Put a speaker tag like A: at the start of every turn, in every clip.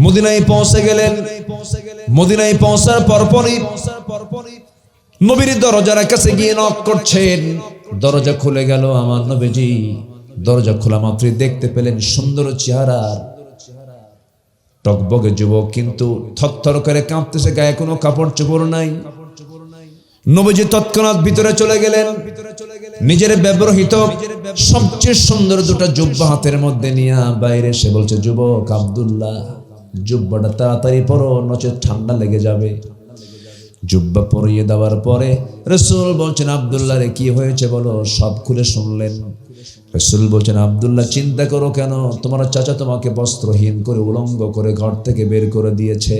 A: মদিনায় পৌঁছে গেলেন। মদিনায় পৌঁছার পরপরই নবীর দরজার কাছে গিয়ে নক করছেন। দরজা খুলে গেল। আমার নবীজি দরজা খোলা মাত্রই দেখতে পেলেন সুন্দর চেহারা, টকবগে যুবক, কিন্তু থরথর করে কাঁপতেছে, গায়ে কোনো কাপড় চোপড় নাই। নবীজি তৎক্ষণাৎ ভিতরে চলে গেলেন। নিজের ব্যবহৃত সবচেয়ে সুন্দর দুটো জুব্বা হাতের মধ্যে নিয়ে বাইরে এসে বলছে, যুবক আব্দুল্লাহ, জুব্বাটা তাড়াতাড়ি পরো, নচেত ঠান্ডা লেগে যাবে। জুব্বা পরিয়ে দেওয়ার পরে রাসূল বলছেন, আব্দুল্লাহ রে কি হয়েছে বলো। সব খুলে শুনলেন। রাসূল বলছেন, আব্দুল্লাহ চিন্তা করো কেন, তোমার চাচা তোমাকে বস্ত্রহীন করে উলঙ্গ করে ঘর থেকে বের করে দিয়েছে,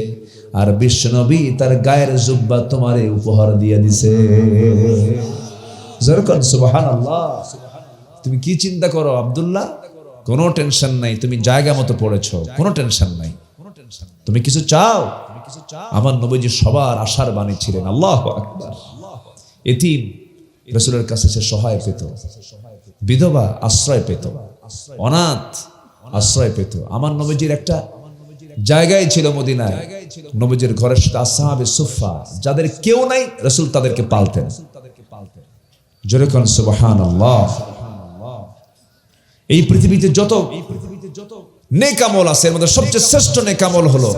A: আর বিশ্বনবী তার গায়ের জুব্বা তোমারে উপহার দিয়ে দিছে। জরকান সুবহানাল্লাহ। তুমি কি চিন্তা করো আব্দুল্লাহ, কোনো টেনশন নাই, তুমি জায়গা মতো পড়েছো, কোনো টেনশন নাই। তুমি কিছু চাও, আমার নবীজি সবার আশার বাণী ছিলেন। আল্লাহু আকবার। এতিম রাসূলের কাছে সে সহায় পেত, বিধবা আশ্রয় পেত, অনাথ আশ্রয় পেত। আমার নবীজির একটা জায়গায় ছিল মদিনায়, নবীজির ঘরের সাথে আসহাবে সুফা, যাদের কেউ নাই রাসূল তাদেরকে পালতেন। জোরে কোন সুবহানাল্লাহ। এই পৃথিবীতে যত নেক আমল আছে, এর মধ্যে সবচেয়ে শ্রেষ্ঠ নেক আমল হলো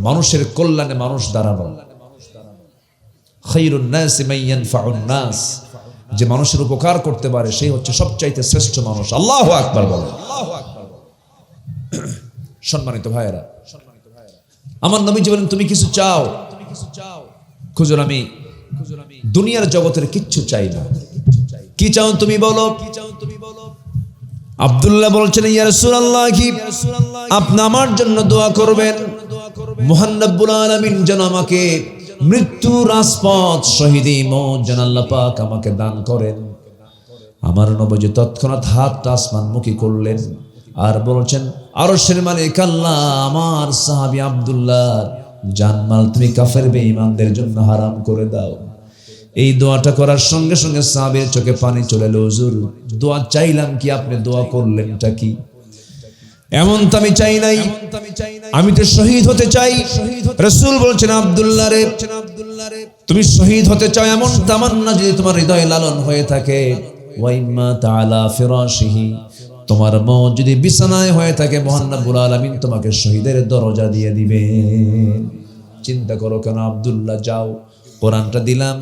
A: মানুষের কল্যাণে মানুষ দাঁড়ানো। খায়রুন নাসি মান ইয়ানফাউন নাস, যে মানুষের উপকার করতে পারে সেই হচ্ছে সবচাইতে শ্রেষ্ঠ মানুষ। আল্লাহু আকবার বলেন। সম্মানিত ভাইয়েরা, আমার নবীজি বলেন, তুমি কিছু চাও, খুঁজুন, আমি দুনিয়ার জগতের কিচ্ছু চাই না। কি চাও তুমি বলো। আব্দুল্লাহ বলছেন, ইয়া রাসূলুল্লাহ, কি আপনি আমার জন্য দোয়া করবেন, মহান রব্বুল আলামিন যেন আমাকে মৃত্যুর রাজপথ শহীদি মওত যেন আল্লাহ পাক আমাকে দান করেন। আমার নবীজি তৎক্ষণাৎ হাতটা আসমানমুখী করলেন আর বলছেন, আরশের মালিক আল্লাহ, আমার সাহাবী আব্দুল্লাহ জানমাল তুমি কাফের বেঈমানদের জন্য হারাম করে দাও। এই দোয়াটা করার সঙ্গে সঙ্গে সাহাবীর চোখে পানি চলে এলো। হুজুর, দোয়া চাইলাম কি, আপনি দোয়া করলেনটা কি? এমন তো আমি চাই নাই, আমি তো শহীদ হতে চাই। রাসূল বলছেন, আব্দুল্লাহ রে, তুমি শহীদ হতে চাও এমন তামান্না যদি তোমার হৃদয়ে লালন হয়ে থাকে, ওয়াইম্মা তাআলা ফিরাশিহি, তোমার মওত যদি বিছানায় হয়ে থাকে, মহান রব্বুল আলামিন তোমাকে শহীদের দরজা দিয়ে দিবেন। চিন্তা করো কেন আব্দুল্লাহ, যাও, কোরআনটা দিলাম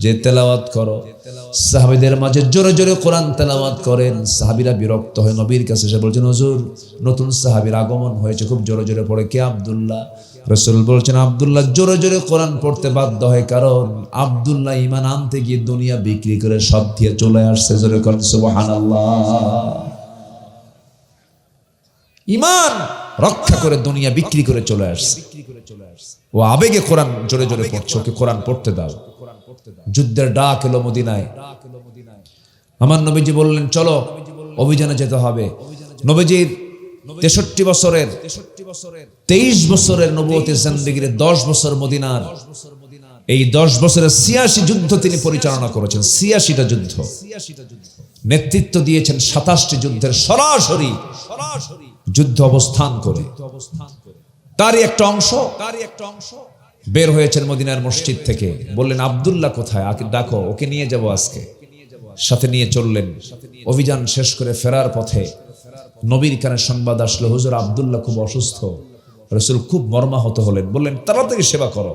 A: যে তেলাওয়াত করো। সাহাবীদের মাঝে জোরে জোরে কোরআন তেলাওয়াত করেন। সাহাবীরা বিরক্ত হয়ে নবীর কাছে এসে বলছেন, হুজুর, নতুন সাহাবীর আগমন হয়েছে, খুব জোরে জোরে পড়ে। কে? আব্দুল্লাহ। রাসূল বলছেন, আব্দুল্লাহ জোরে জোরে কোরআন পড়তে বাধ্য হয়, কারণ আব্দুল্লাহ ঈমান আনতে গিয়ে দুনিয়া বিক্রি করে সব দিয়ে চলে আসছে। জোরে করেন সুবহানাল্লাহ। ঈমান রক্ষা করে দুনিয়া বিক্রি করে চলে আসছে। ও আবেগে কোরআন জোরে জোরে পড়ছে, ওকে কোরআন পড়তে দাও। যুদ্ধের ডাক এলো মদিনায়। আমার নবীজি বললেন, চলো অভিযানে যেতে হবে। নবীজির 63 বছরের 23 বছরের নবুয়তের জিন্দেগীর 10 বছর মদিনার, এই 10 বছরের 86 যুদ্ধ তিনি পরিচালনা করেছেন। 86টা যুদ্ধ নেতৃত্ব দিয়েছেন। 27টি যুদ্ধের সরাসরি যুদ্ধ অবস্থান করে তারই একটা অংশ বের হয়েছেন মদিনার মসজিদ থেকে। বললেন, আব্দুল্লাহ কোথায়, ডাকো, ওকে নিয়ে যাব আজকে। সাথে নিয়ে চললেন। অভিযান শেষ করে ফেরার পথে নবীর কানে সংবাদ আসলো, হুজুর আব্দুল্লাহ খুব অসুস্থ। রাসূল খুব মর্মাহত হলেন, বললেন, তাড়াতাড়ি সেবা করো,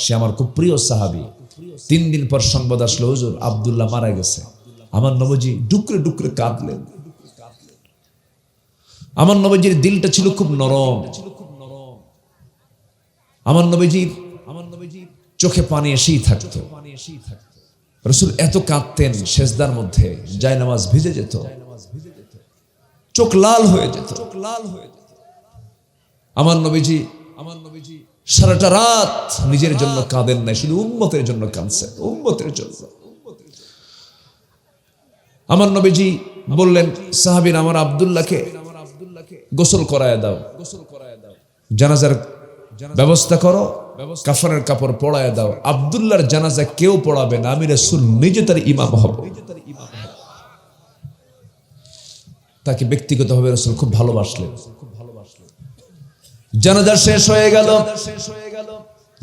A: সে আমার খুব প্রিয় সাহাবী। 3 দিন পর সংবাদ আসলো, হুজুর আব্দুল্লাহ মারা গেছে। আমার নবীজি ডুকরে ডুকরে কাঁদলেন। আমার নবীজির দিলটা ছিল খুব নরম। আমার নবীজির চোখে পানি এসেই থাকতো। রাসূল এত কাঁদতেন, সেজদার মধ্যে জায়নামাজ ভিজে যেত, চোখ লাল হয়ে যেত। আমার নবীজি সারাটা রাত নিজের জন্য কাঁদেন নাই, শুধু উম্মতের জন্য কাঁদছেন, উম্মতের জন্য। আমার নবীজি বললেন, সাহাবীরা, আমার আব্দুল্লাহকে গোসল করায় দাও, জানাজার ব্যবস্থা করো, কাফনের কাপড় পরায় দাও। আব্দুল্লাহর জানাজা কেউ পড়াবে না, আমি রাসূল নিজে তার ইমাম হব। তাকে ব্যক্তিগতভাবে রাসূল খুব ভালোবাসলেন। জানাজা শেষ হয়ে গেল।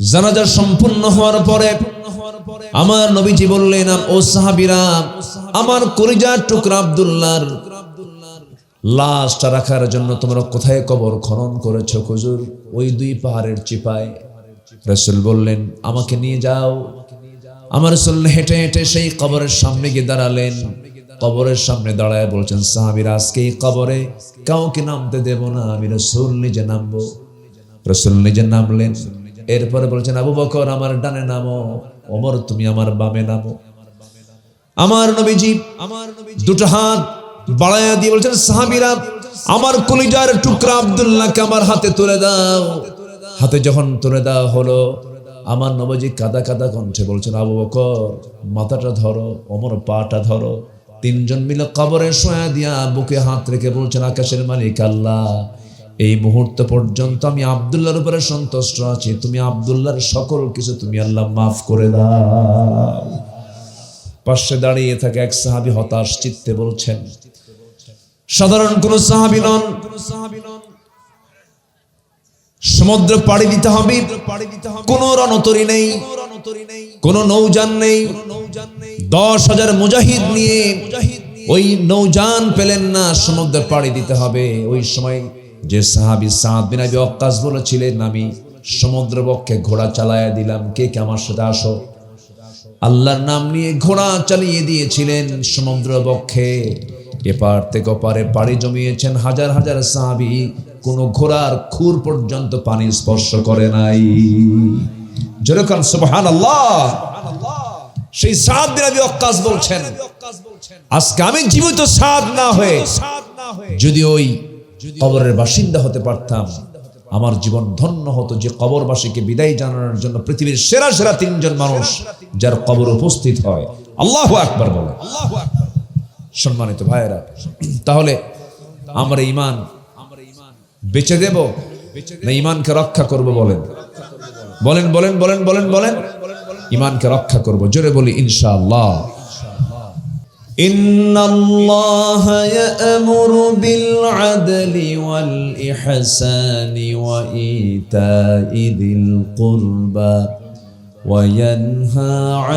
A: জানাজা সম্পূর্ণ হওয়ার পরে আমার নবীজি বললেন, ও সাহাবীরা, আমার কলিজার টুকরা আব্দুল্লাহর লাশটা রাখার জন্য তোমরা কোথায় কবর খনন করেছো? হুজুর, ওই দুই পাহাড়ের চিপায়। রাসূল বললেন, আমাকে নিয়ে যাও। আমার রাসূল হেঁটে হেঁটে সেই কবরের সামনে গিয়ে দাঁড়ালেন। কবরের সামনে দাঁড়ায় বলছেন, সাহাবীরা, আজকে এই কবরে কাউকে নামতে দেব না, আমি রাসূল নিজে নামবো। রাসূল নিজে নামলেন। এরপরে বলছেন, আবু বকর আমার ডানে নামো, ওমর তুমি আমার বামে নামো। আমার নবীজি দুটো হাত বাড়ায়া দিয়ে বলছেন, সাহাবীরা, আমার কলিজার টুকরা আব্দুল্লাহকে আমার হাতে তুলে দাও। হাতে যখন তুলে দেওয়া হলো, আমার নবীজি কাদা কাদা কণ্ঠে বলছেন, আবু বকর মাথাটা ধরো, ওমর পাটা ধরো। তিনজন মিলে কবরে শোয়া দিয়া বুকে হাত রেখে বলছেন, আকাশের মালিক আল্লাহ, এই মুহূর্ত পর্যন্ত আমি আব্দুল্লাহর উপরে সন্তুষ্ট আছি। তুমি আব্দুল্লাহর সকল কিছু তুমি আল্লাহ মাফ করে দাও। পাশে দাঁড়িয়ে থাকে এক সাহাবী হতাশ চিত্তে বলছেন, সাধারণ কোন সাহাবী নন, সমুদ্র পাড়ি দিতে হবে, কোন রণতরী নেই, কোন নৌযান নেই। 10,000 মুজাহিদ নিয়ে ওই নৌযান পেলেন না, সমুদ্র পাড়ি দিতে হবে। ওই সময় যে সাহাবী সাদ বিন আবি ওয়াক্কাস বলেছিলেন, আমি সমুদ্র বক্ষে ঘোড়া চালায়া দিলাম, কে কে আমার সাথে আসো। আল্লাহর নাম নিয়ে ঘোড়া চালিয়ে দিয়েছিলেন সমুদ্র বক্ষে। এপার থেকে ওপারে পাড়ি জমিয়েছেন হাজার হাজার সাহাবী, কোন ঘোড়ার খুর পর্যন্ত পানি স্পর্শ করে নাই। যেরকম সুবহানাল্লাহ। সেই সাদ বিন আবি ওয়াক্কাস বলছেন, আজকে আমি জীবিত সাদ না হয়ে যদি ওই কবরের বাসিন্দা হতে পারতাম, আমার জীবন ধন্য হতো। যে কবরবাসীকে বিদায় জানানোর জন্য পৃথিবীর সেরা সেরা 3 জন মানুষ যার কবর উপস্থিত হয়। আল্লাহু আকবার বলে। সম্মানিত ভাইয়েরা, তাহলে আমরা ঈমান বেচে দেব না ঈমানকে রক্ষা করব? বলেন বলেন বলেন বলেন বলেন বলেন ঈমানকে রক্ষা করব। জোরে বলি ইনশাআল্লাহ। ইন্নাল্লাহা ইয়া'মুরু বিল আদলি ওয়াল ইহসানি ওয়া ইতা'i যিল কুরবা ওয়া ইয়ানহা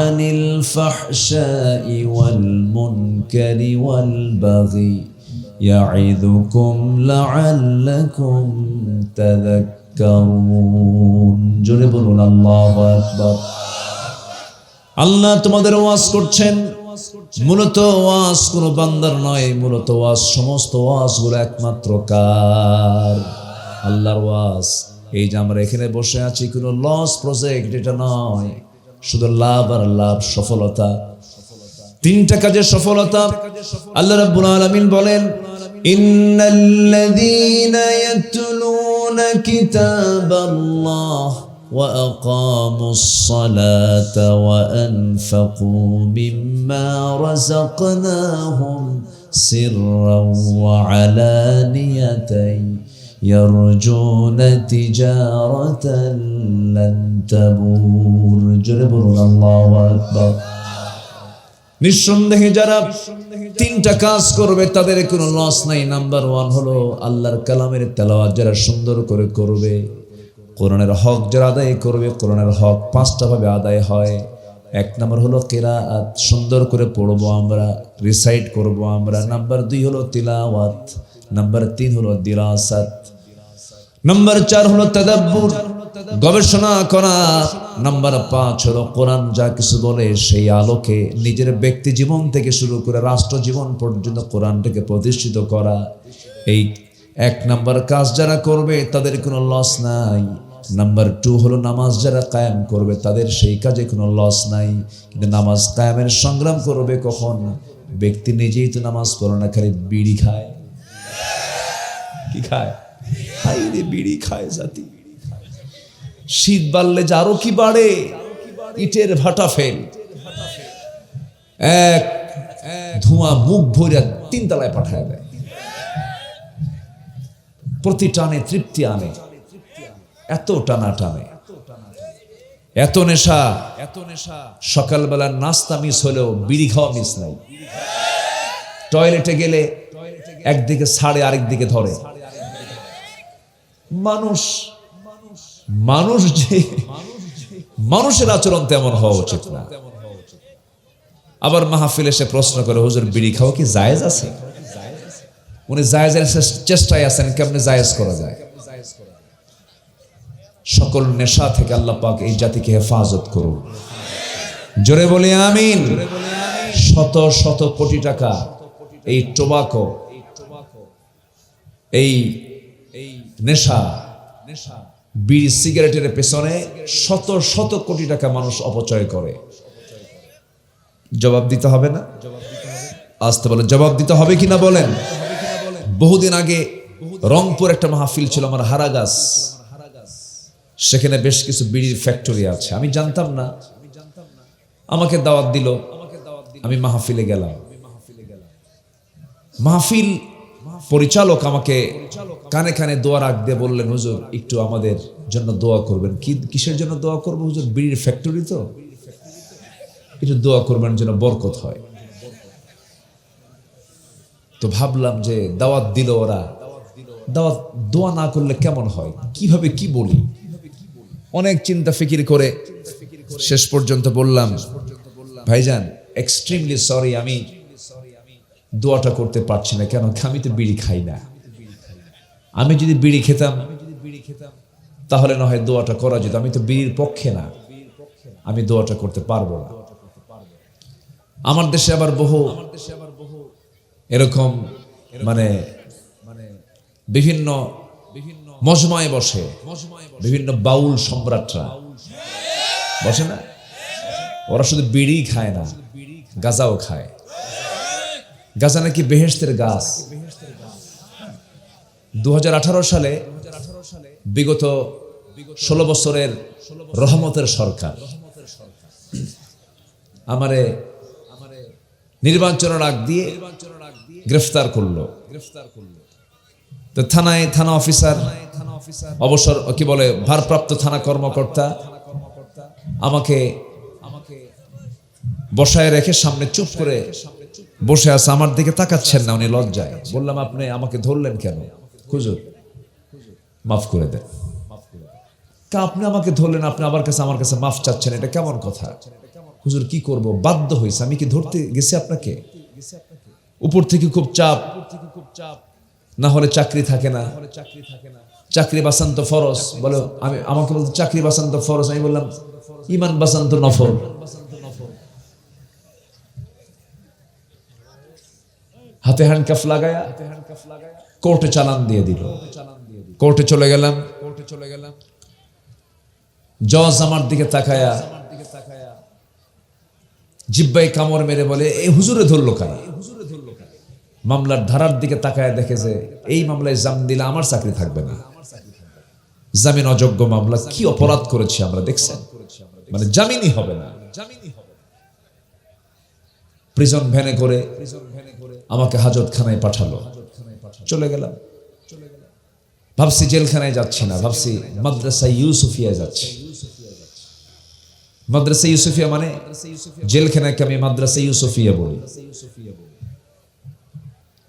A: আনিল ফাহশাই ওয়াল মুনকারি ওয়াল বাগি ইয়া'iদুকুম লা'আল্লাকুম তাযাক্কারুন। জোরে বলুন আল্লাহু আকবার। আল্লাহ তোমাদের ওয়াজ করছেন। মূলত ওয়াজ কোনো বান্দার নয়, মূলত ওয়াজ সমস্ত ওয়াজগুলো একমাত্র কার? আল্লাহর ওয়াজ। এই যে আমরা এখানে বসে আছি, কোনো লস প্রজেক্ট এটা নয়, শুধু লাভ আর লাভ, সফলতা। 3টা কাজের সফলতা। আল্লাহ রাব্বুল আলামিন বলেন, ইন্নাল্লাযীনা ইয়াতলুনা কিতাবাল্লাহ وأقاموا الصلاة وأنفقوا مما رزقناهم سرا وعلانية يرجون تجارة لن تبور। جربوا الله أكبر। নিঃসন্দেহে যারা 3টা কাজ করবে তাদের কোনো লস নাই। নাম্বার 1 হলো আল্লাহর কালামের তেলাওয়াত যারা সুন্দর করে করবে, কোরআনের হক যারা আদায় করবে। কোরআনের হক 5টা ভাবে আদায় হয়। 1 নম্বর হলো কিরাআত, সুন্দর করে পড়বো আমরা, রিসাইট করব আমরা। নাম্বার 2 হলো তিলাওয়াত। নাম্বার 3 হলো দিরাসাত। নাম্বার 4 হলো তাদাব্বুর, গবেষণা করা। নাম্বার 5 হলো কোরআন যা কিছু বলে সেই আলোকে নিজের ব্যক্তি জীবন থেকে শুরু করে রাষ্ট্র জীবন পর্যন্ত কোরআনটাকে প্রতিষ্ঠিত করা। এই 1 নাম্বার কাজ যারা করবে তাদের কোনো লস নাই। নাম্বার 2 হলো নামাজ যারা কায়েম করবে তাদের সেই কাজে কোনো লস নাই। কিন্তু নামাজ কায়েমের সংগ্রাম করবে কখন? ব্যক্তি নিজেই তো নামাজ পড়ে না, খালি বিড়ি খায়। কি খায়? হাইরে বিড়ি খায় জাতি। শীত বাড়লে যে আরো কি বাড়ে, ইটের ভাটা ফেল, এক ধোঁয়া মুখ ভরে 3 তলায় পাঠায় দেয়। প্রতি টানে তৃপ্তি আনে, এত টানা টানে, এত নেশা। সকালবেলা নাস্তা মিস হলেও বিড়ি খাওয়া মিস নাই। টয়লেটে গেলে একদিকে ছাড়ে আরেক দিকে ধরে, মানুষ মানুষ যে মানুষের আচরণ তেমন হওয়া উচিত না। আবার মাহফিল এসে প্রশ্ন করে, হুজুর বিড়ি খাওয়া কি জায়েজ আছে? উনি জায়েজের চেষ্টায় আছেন, কেমনে জায়েজ করা যায়। সকল নেশা থেকে আল্লাহ পাক এই জাতিকে হেফাজত করুন, জোরে বলি আমিন। শত শত কোটি টাকা এই টোবাকো, এই নেশা, বিড়ি সিগারেটের পেছনে শত শত কোটি টাকা মানুষ অপচয় করে। জবাব দিতে হবে না? আসতে বলে জবাব দিতে হবে কিনা বলেন। বহুদিন আগে রংপুর একটা মাহফিল ছিল আমার হারাগাছ, সেখানে বেশ কিছু বিড়ির ফ্যাক্টরি আছে। আমি জানতাম না, আমাকে দাওয়াত দিল, আমি মাহফিলে গেলাম। মাহফিল পরিচালক আমাকে কানে কানে দোয়া রাখ দিয়ে বললেন, হুজুর একটু আমাদের জন্য দোয়া করবেন। কিসের জন্য দোয়া করবো হুজুর? বিড়ির ফ্যাক্টরি তো, একটু দোয়া করবেন যেন বরকত হয়। তো ভাবলাম যে দাওয়াত দিল ওরা, দাওয়াত দোয়া না করলে কেমন হয়, কিভাবে কি বলি। অনেক চিন্তা ফিকির করে শেষ পর্যন্ত বললাম, ভাইজান এক্সট্রিমলি সরি, আমি দোয়াটা করতে পারছি না। কেন? আমি তো বিড়ি খাই না। আমি যদি বিড়ি খেতাম তাহলে না হয় দোয়াটা করা যেত। আমি তো বিড়ির পক্ষে না, আমি দোয়াটা করতে পারবো না। আমার দেশে আবার বহু এরকম মানে বিভিন্ন মজমায় বসে, বিভিন্ন বাউল সম্রাটরা বসে না, ওরা শুধু বিড়ি খায় না, গাঁজাও খায়। গাঁজা নাকি বেহেশতের গাছ। 2018 সালে বিগত 16 বছরের রহমতের সরকার আমারে নির্বাচনের আগ দিয়ে গ্রেফতার করলো। তো থানা অফিসার, অবসর কি বলে ভারপ্রাপ্ত থানা কর্মকর্তা আমাকে বসায় রেখে সামনে চুপ করে বসে আছে, আমার দিকে তাকাচ্ছেন না উনি লজ্জায়। বললাম, আপনি আমাকে ধরলেন কেন? হুজুর মাফ করে দেন। আপনি আমাকে ধরলেন, আপনি আমার কাছে মাফ চাচ্ছেন, এটা কেমন কথা? হুজুর কি করব, বাধ্য হয়েছে। আমি কি ধরতে গেছি আপনাকে? উপর থেকে খুব চাপ, না হলে চাকরি থাকে না, চাকরি বাঁচান তো ফরজ। বলো আমাকে বলতে চাকরি বাঁচান তো ফরজ। আমি বললাম ইমান বাঁচান তো নফল। হাতে হ্যান্ডকাফ লাগায়া কোর্টে চালান দিয়ে দিল। কোর্টে চলে গেলাম। জজ আমার দিকে তাকায়া জিব্বাই কামড় মেরে বলে, এই হুজুরে ধরলো কারা? মামলার ধারার দিকে তাকায় দেখে যে এই মামলায় জামিন দিলে আমার চাকরি থাকবে না, জামিন অযোগ্য মামলা। কি অপরাধ করেছি আমরা দেখছেন, মানে জামিনই হবে না। প্রিজন ভ্যানে করে আমাকে হাজতখানায় পাঠালো। চলে গেলাম। ভাবছি জেলখানায় যাচ্ছি না, ভাবছি মাদ্রাসা ইউসুফিয়া যাচ্ছি। মাদ্রাসা ইউসুফিয়া মানে জেলখানাকে আমি মাদ্রাসা ইউসুফিয়া বলি।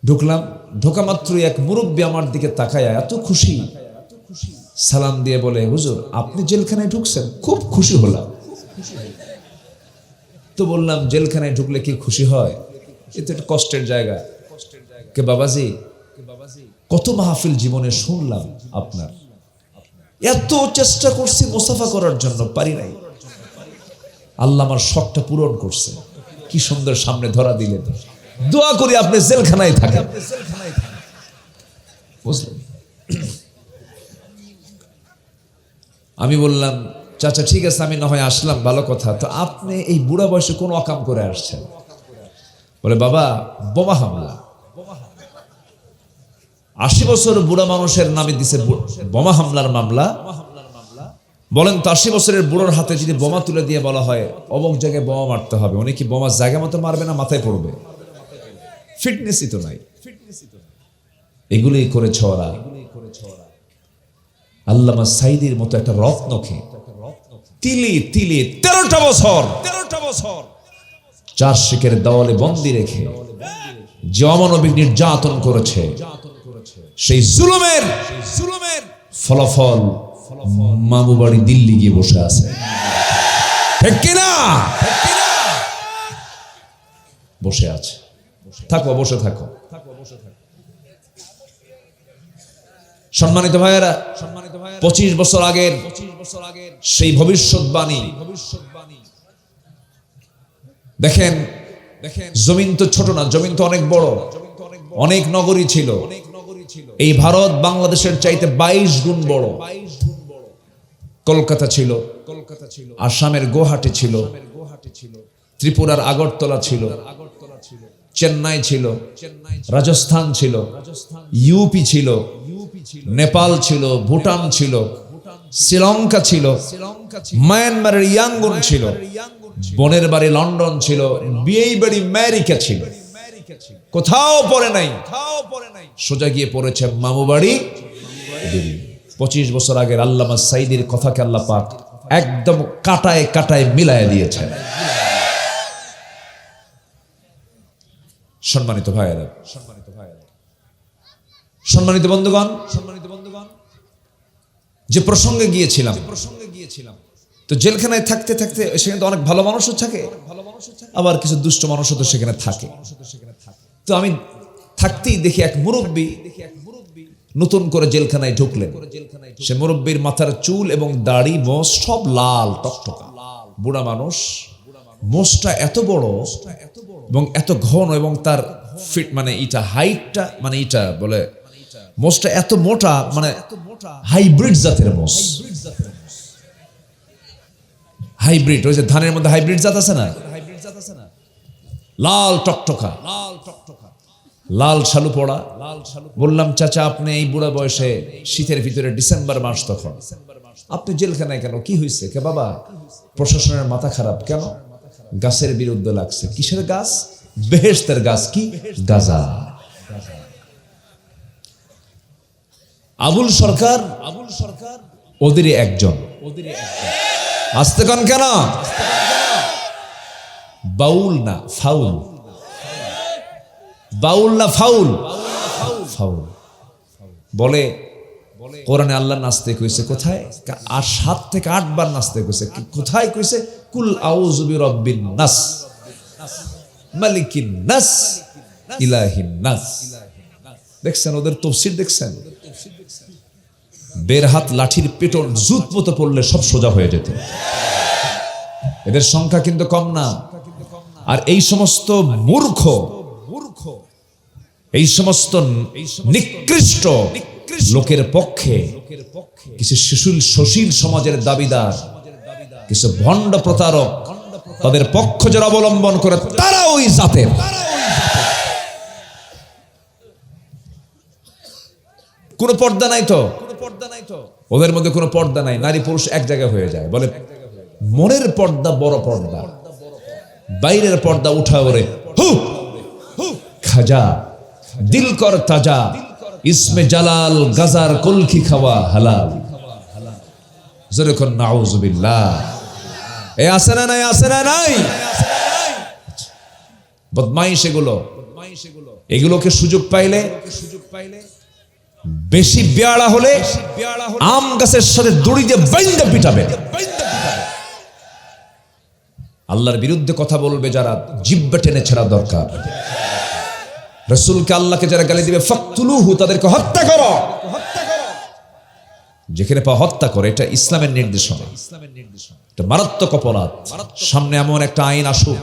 A: ঢুকলাম, ঢোকা মাত্রই এক মুরব্বী আমার দিকে তাকায় এত খুশি, সালাম দিয়ে বলে, হুজুর আপনি জেলখানায় ঢুকছেন? খুব খুশি হলাম। তো বললাম, জেলখানায় ঢুকলে কি খুশি হয়? এটা একটা কষ্টের জায়গা। কে বাবাজি, কত মাহফিল জীবনে শুনলাম আপনার, এত চেষ্টা করছি মুসাফা করার জন্য, পারি নাই। আল্লাহ আমার শখটা পূরণ করছে। কি সুন্দর সামনে ধরা দিলেন। দোয়া করি আপনি জেলখানায় থাকেন, বুঝলেন? আমি বললাম, চাচা ঠিক আছে, আমি না হয় আসলাম, ভালো কথা। তো আপনি এই বুড়া বয়সে কোন অকাম করে আসছেন? বলে, বাবা বোমা হামলা। 80 বছর বুড়া মানুষের নামে দিছে বোমা হামলার মামলা। বলেন তো 80 বছরের বুড়োর হাতে যদি বোমা তুলে দিয়ে বলা হয় অমুক জায়গায় বোমা মারতে হবে, উনি কি বোমা জায়গা মতো মারবে না মাথায় পড়বে? ফিটনেসই তো নাই। এগুলি করে ছড়া আল্লামা সাইদির মতো একটা রত্নকে তিলি তিলি 13টা বছর 4 শিখের দেওয়ালে বন্দী রেখে যে অমানবিক নির্যাতন করেছে, সেই জুলুমের ফলাফল মামু বাড়ি দিল্লি গিয়ে বসে আছে, ঠিক কিনা? বসে আছে। থাকো, বসে থাকো। সম্মানিত ভাইয়েরা, 25 বছর আগের সেই ভবিষ্যৎবাণী দেখেন। জমিন তো ছোট না, জমিন তো অনেক বড়, অনেক নগরী ছিল। এই ভারত বাংলাদেশের চাইতে 22 গুণ বড়। কলকাতা ছিল, আসামের গুয়াহাটি ছিল, ত্রিপুরার আগরতলা ছিল, চেন্নাই ছিল, রাজস্থান ছিল, ইউপি ছিল, নেপাল ছিল, ভুটান ছিল, শ্রীলঙ্কা ছিল, মায়ানমারের ইয়াঙ্গুন ছিল, বোনের বাড়ি লন্ডন ছিল, বিয়ে বাড়ি আমেরিকা ছিল। কোথাও পড়ে নাই, সোজা গিয়ে পড়েছে মামু বাড়ি দিল্লি। 25 বছর আগের আল্লামা সাঈদীর কথাকে আল্লাহ পাক একদম কাটায় কাটায় মিলায় দিয়েছেন। সম্মানিত ভাইয়েরা, সম্মানিত বন্ধুগণ, যে প্রসঙ্গে গিয়েছিলাম, তো জেলখানায় থাকতে থাকতে সেখানে তো অনেক ভালো মানুষও থাকে, আবার কিছু দুষ্ট মানুষও তো সেখানে থাকে। তো আমি থাকতেই দেখি এক মুরব্বী নতুন করে জেলখানায় ঢুকলেন। সে মুরব্বীর মাথার চুল এবং দাড়ি মোষ সব লাল টকটকা, বুড়া মানুষ। মোষটা এত বড় এবং এত ঘন, এবং তার ফিট মানে ইটা হাইটটা মানে ইটা বলে মোষটা এত মোটা, মানে হাইব্রিড জাতের মোষ। হাইব্রিড, ওই যে ধানের মধ্যে হাইব্রিড জাত আছে না, লাল টকটকা, লাল শালু পড়া। বললাম, চাচা আপনি এই বুড়া বয়সে, শীতের ভিতরে ডিসেম্বর মাস, তখন আপনি জেলখানায় কেন? কি হয়েছে? কে বাবা, প্রশাসনের মাথা খারাপ। কেন? গাছের বিরুদ্ধে লাগছে। কিসের গাছ? বেহেশতের গাছ। কি? গাজা। আবুল সরকার ওদেরই একজন। আসতে কন কেন? বাউল না ফাউল, বাউল না ফাউল, ফাউল বলে। কোরআনে আল্লাহ নাচতে কইছে কোথায়? আর 7 থেকে 8 বার নাচতে কইছে। কোথায় কইছে? কুল আউযু বিরাব্বিন নাস, মালিকিন নাস, ইলাহিন নাস। দেখছেন ওদের তাফসীর? দেখছেন? বের হাত লাঠির পেটন জুত মতো পড়লে সব সোজা হয়ে যেত। এদের সংখ্যা কিন্তু কম না। আর এই সমস্ত মূর্খ, এই সমস্ত নিকৃষ্ট লোকের পক্ষে কিছু সুশীল সমাজের দাবিদার, কিছু ভণ্ড প্রতারক, তাদের পক্ষ যারা অবলম্বন করে, তারা ওই জাতের। কোনো পর্দা নাই তো, ওদের মধ্যে কোনো পর্দা নাই। নারী পুরুষ এক জায়গায় হয়ে যায়। বলে মনের পর্দা বড় পর্দা, বাইরের পর্দা উঠা ওরে খাজা, দিল কর তাজা, ইসমে জালাল, গাজার কলকি খাওয়া হালাল। যেরকম নাউজুবিল্লাহ। এ আসে না নাই? আসে না নাই? বদমাইশ এগুলো। এগুলোকে সুযোগ পাইলে, বেশি বেয়াড়া হলে আম গাছের সাথে দড়ি দিয়ে বাইন্দা পিটাবে। আল্লাহর বিরুদ্ধে কথা বলবে যারা, জিহ্বা টেনে ছেড়া দরকার। রাসূলকে, আল্লাহকে যারা গালি দিবে, ফাকতুলুহু, তাদেরকে হত্যা করো। যেখানে পা হত্যা করে, এটা ইসলামের নির্দেশনা, এটা মারাত্মক অপরাধ। সামনে এমন একটা আইন আসুক,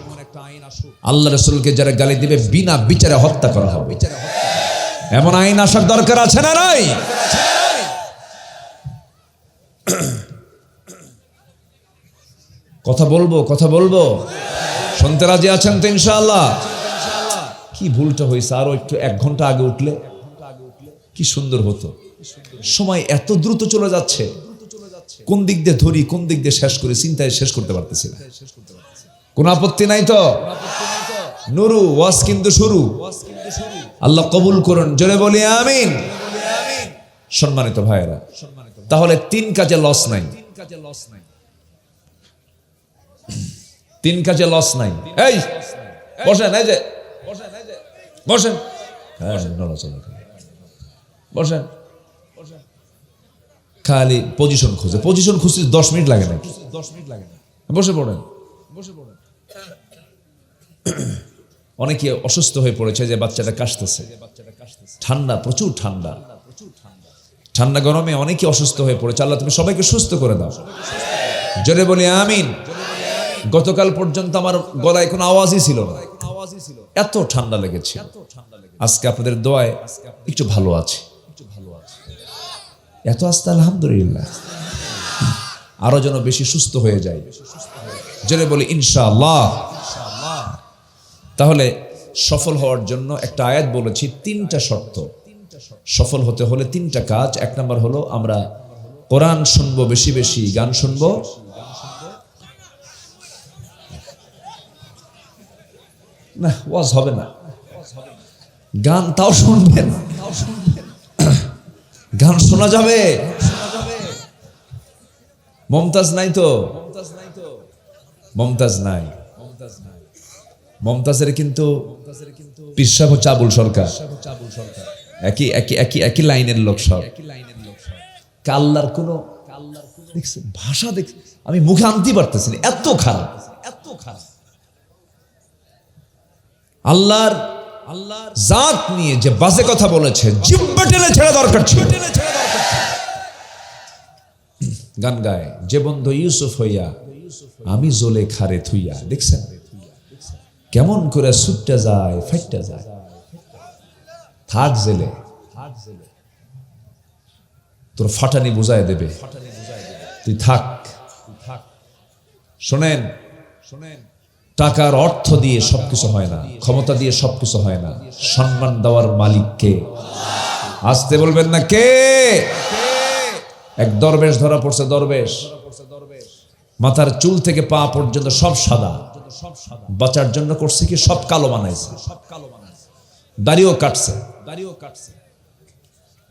A: আল্লাহ রাসূলকে যারা গালি দিবে বিনা বিচারে হত্যা করা হবে। এমন আইন আসার দরকার আছে না নাই? কথা বলবো, কথা বলবো, শুনতে রাজি আছেন তো ইনশাআল্লাহ? কি ভুলটা হয়েছে, আরো একটু 1 ঘন্টা আগে উঠলে কি সুন্দর হতো। সময় এত দ্রুত চলে যাচ্ছে, কোন দিক দিয়ে ধরি, কোন দিক দিয়ে শেষ করি, চিন্তায় শেষ করতে পারতেছি না। কোন আপত্তি নাই তো? নুরু ওয়াজ কিন্তু শুরু। আল্লাহ কবুল করুন, জোরে বলি আমিন। সম্মানিত ভাইয়েরা, তাহলে 3 কাজে লস নাই, 3 কাজে লস নাই। এই বসেন, এই যে বসেন, বসেন। খালি পজিশন খুঁজে, পজিশন খুঁজতে 10 মিনিট লাগে না, বসে পড়েন। অনেকে অসুস্থ হয়ে পড়েছে যে বাচ্চাটা কাশতেছে, ঠান্ডা, প্রচুর ঠান্ডা, ঠান্ডা গরমে অনেকে অসুস্থ হয়ে পড়েছে। আল্লাহ তুমি সবাইকে সুস্থ করে দাও, জোরে বলি আমিন। গতকাল পর্যন্ত আমার গলায় কোনো আওয়াজই ছিল না, এত ঠান্ডা লেগেছে। আজকে আপনাদের দোয়ায় একটু ভালো আছে, এত আস্তে আলহামদুলিল্লাহ। আরো যেন বেশি সুস্থ হয়ে যায়, জোরে বলি ইনশাআল্লাহ। তাহলে সফল হওয়ার জন্য একটা আয়াত বলেছি, 3টা শর্ত। সফল হতে হলে 3টা কাজ। 1 নাম্বার হলো আমরা কোরআন শুনবো, বেশি বেশি গান শুনবো। না ওয়াজ হবে না, গান তাও শুনবেন, গান শোনা যাবে। মমতাজ নাই তো, মমতাজ নাই। মমতাজের কিন্তু পিসাব হচ্ছে আবুল সরকার, একই একই একই একই লাইনের লোক সব। কাল্লার কোন ভাষা দেখ আমি মুখে আনতে পারতেছি না, এত খারাপ, এত খারাপ। আল্লাহর জাত নিয়ে যে বাজে কথা বলেছে, জিহ্বা টেনে ছেড়ে দরকার ছিল। গান গায়, যে বন্ধু ইউসুফ হইয়া আমি জোলে খারে থুইয়া। দেখছেন কেমন করে ছুটতে যায়, ফাইটটা যায়। থাক জেলে, তোর ফাটানি বুঝায় দেবে, তুই থাক। শোনেন, টাকার অর্থ দিয়ে সবকিছু হয় না, ক্ষমতা দিয়ে সবকিছু হয় না। সম্মান দেওয়ার মালিক কে? আসতে বলবেন না কে? এক দরবেশ ধরা পড়ছে, দরবেশ মাথার চুল থেকে পা পর্যন্ত সব সাদা, বাঁচার জন্য করছে কি সব কালো বানাইছে, দাড়িও কাটছে,